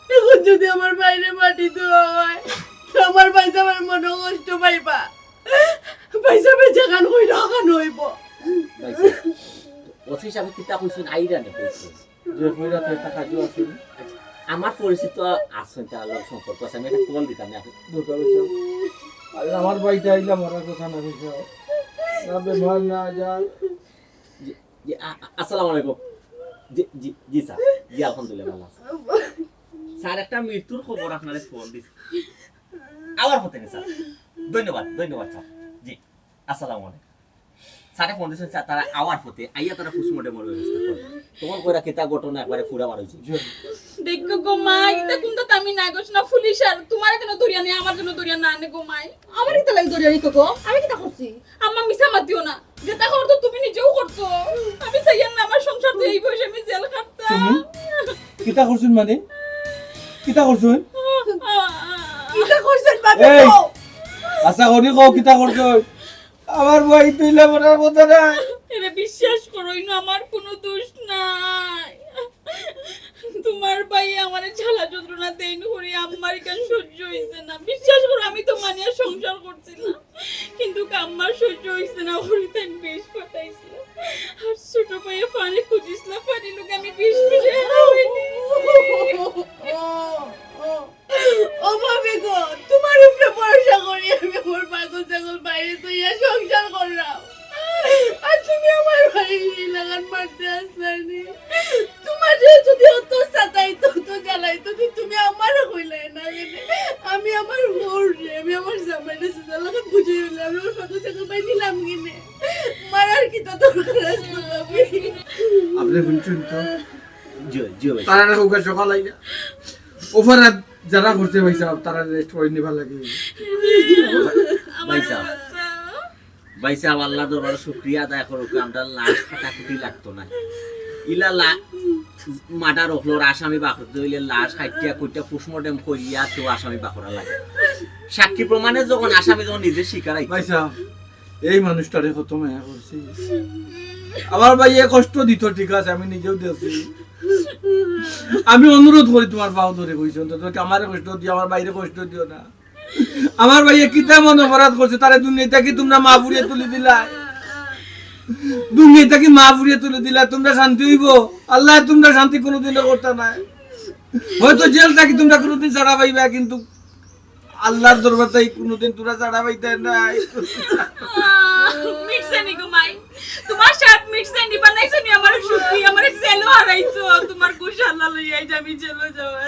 এখন যদি আমার বাইরে মাটি দেওয়া হয় তো আমার ভাই যাবার মনে কষ্ট পাইবা ভাই যাবে জাগান হইল হান হইব ওসি সাহেব কিতা কইছেন আইরা নে কইছেন যে কইরা তো একটা কাজও আছে আমার পরিচিত আছেন তার লোক সম্পর্ক আছে আমি একটা কল দিতাম না দুটো ভাইসা আর আমার ভাইটা আইলা মরার কথা না ভাইসা না বেমার না যা জি আসসালামু আলাইকুম জি জি জি স্যার জি আলহামদুলিল্লাহ ভালো আছি স্যার একটা মৃত্যুর খবর আপনারে ফোন দিছি আবার হতে স্যার ধন্যবাদ স্যার জি আসসালামু আলাইকুম স্যারে ফোন দিছেন স্যার তারা আওয়ার হতে আইয়া তারা পোস্টমর্টেমের ব্যবস্থা করে তোমার কইরা কিতা ঘটনা একবারে পুরা বার হইছে দেখো গো মা এটা কিন্তু আমি না গোছ না পুলিশ আর তোমার কেন দরিয়া নেই আমার জন্য দরিয়া না নে গো মাই আমার কি লাগি দরিয়া নিতো গো আমি কিটা করছি আম্মা মিছা মাতিও না যেটা করতো তুমি নিজেও করছো আমি চাইয়ান না আমার সংসার তো এই বয়সে আমি জেল খাটতাম কিতা করছুন মানে কিতা করছুন কিটা করছেন বাবা এই আশা করি কও কিতা করছুন আমার ভাই তুইলা মরার কথা না এরে বিশ্বাস করো না আমার কোনো দোষ নাই তোমার ভাই আমার ঝালা যন্ত্রণা দেন করে আমার কেন সহ্য হইছে না বিশ্বাস করো আমি তো মানিয়া সংসার করছিলাম কিন্তু আমার সহ্য হইছে না ওরে তাই বেশ পাঠাইছিল আর ছোট ভাই পানি খুঁজিস না পানি লোক আমি বিষ মিশে ও ভাবি গো তোমার উপরে ভরসা করি আমি আমার পাগল ছাগল বাইরে তুইয়া সংসার করলাম আর তুমি আমার ভাই লাগান মারতে আসলানি তোমার যদি অত সাতাইতো তো জ্বালাইতো তুমি আমারও কইলাই না আমি আমার মররে আমি আমার জামাইটা লাগান বুঝে গেলে আমি আমার পাগল ছাগল বাই নিলাম কিনে মারার কি তো দরকার আসলো ভাবি আপনি বুঝছেন তো জি জি ভাই তারা হোক সকাল আইয়া ওফারা যারা করছে ভাই সাহেব তারা রেস্ট করে নিবা লাগে ভাই সাহেব ভাই সাহেব আল্লাহ দরবার শুকরিয়া আদায় করুক আমরা লাশ কাটাকুটি লাগতো না ইলা মার্ডার হলোর আসামি বাকর দইলে লাশ হাইটিয়া কইটা পোস্টমর্টেম করিয়া তো আসামি বাকরা লাগে সাক্ষী প্রমাণে যখন আসামি যখন নিজে স্বীকার ভাই সাহেব এই মানুষটারে কত মায়া করছি আমার ভাই এ কষ্ট দিত ঠিক আছে আমি নিজেও দিয়েছি আমি অনুরোধ করি তোমার পাও ধরে কইছো তো আমারে কষ্ট দিও আমার বাইরে কষ্ট দিও না আমার ভাই কিতা মন অপরাধ করছে তারে দুনিয়াতে কি তোমরা মা পুড়িয়ে তুলে দিলা দুনিয়াতে কি মা পুড়িয়ে তুলে দিলা তোমরা শান্তি হইব আল্লাহ তোমরা শান্তি কোনোদিনও করতে না হয়তো জেল থাকি তোমরা কোনোদিন ছাড়া পাইবা কিন্তু আল্লাহর দরবার তাই কোনোদিন তোমরা ছাড়া পাইতে নাই মিটছে নি ঘুমাই তোমার সাথ মিটছে নি বানাইছো নি আমার সুখী আমার জেলও হারাইছো তোমার কুশালা লইয়াই যাবি জেলও যাওয়া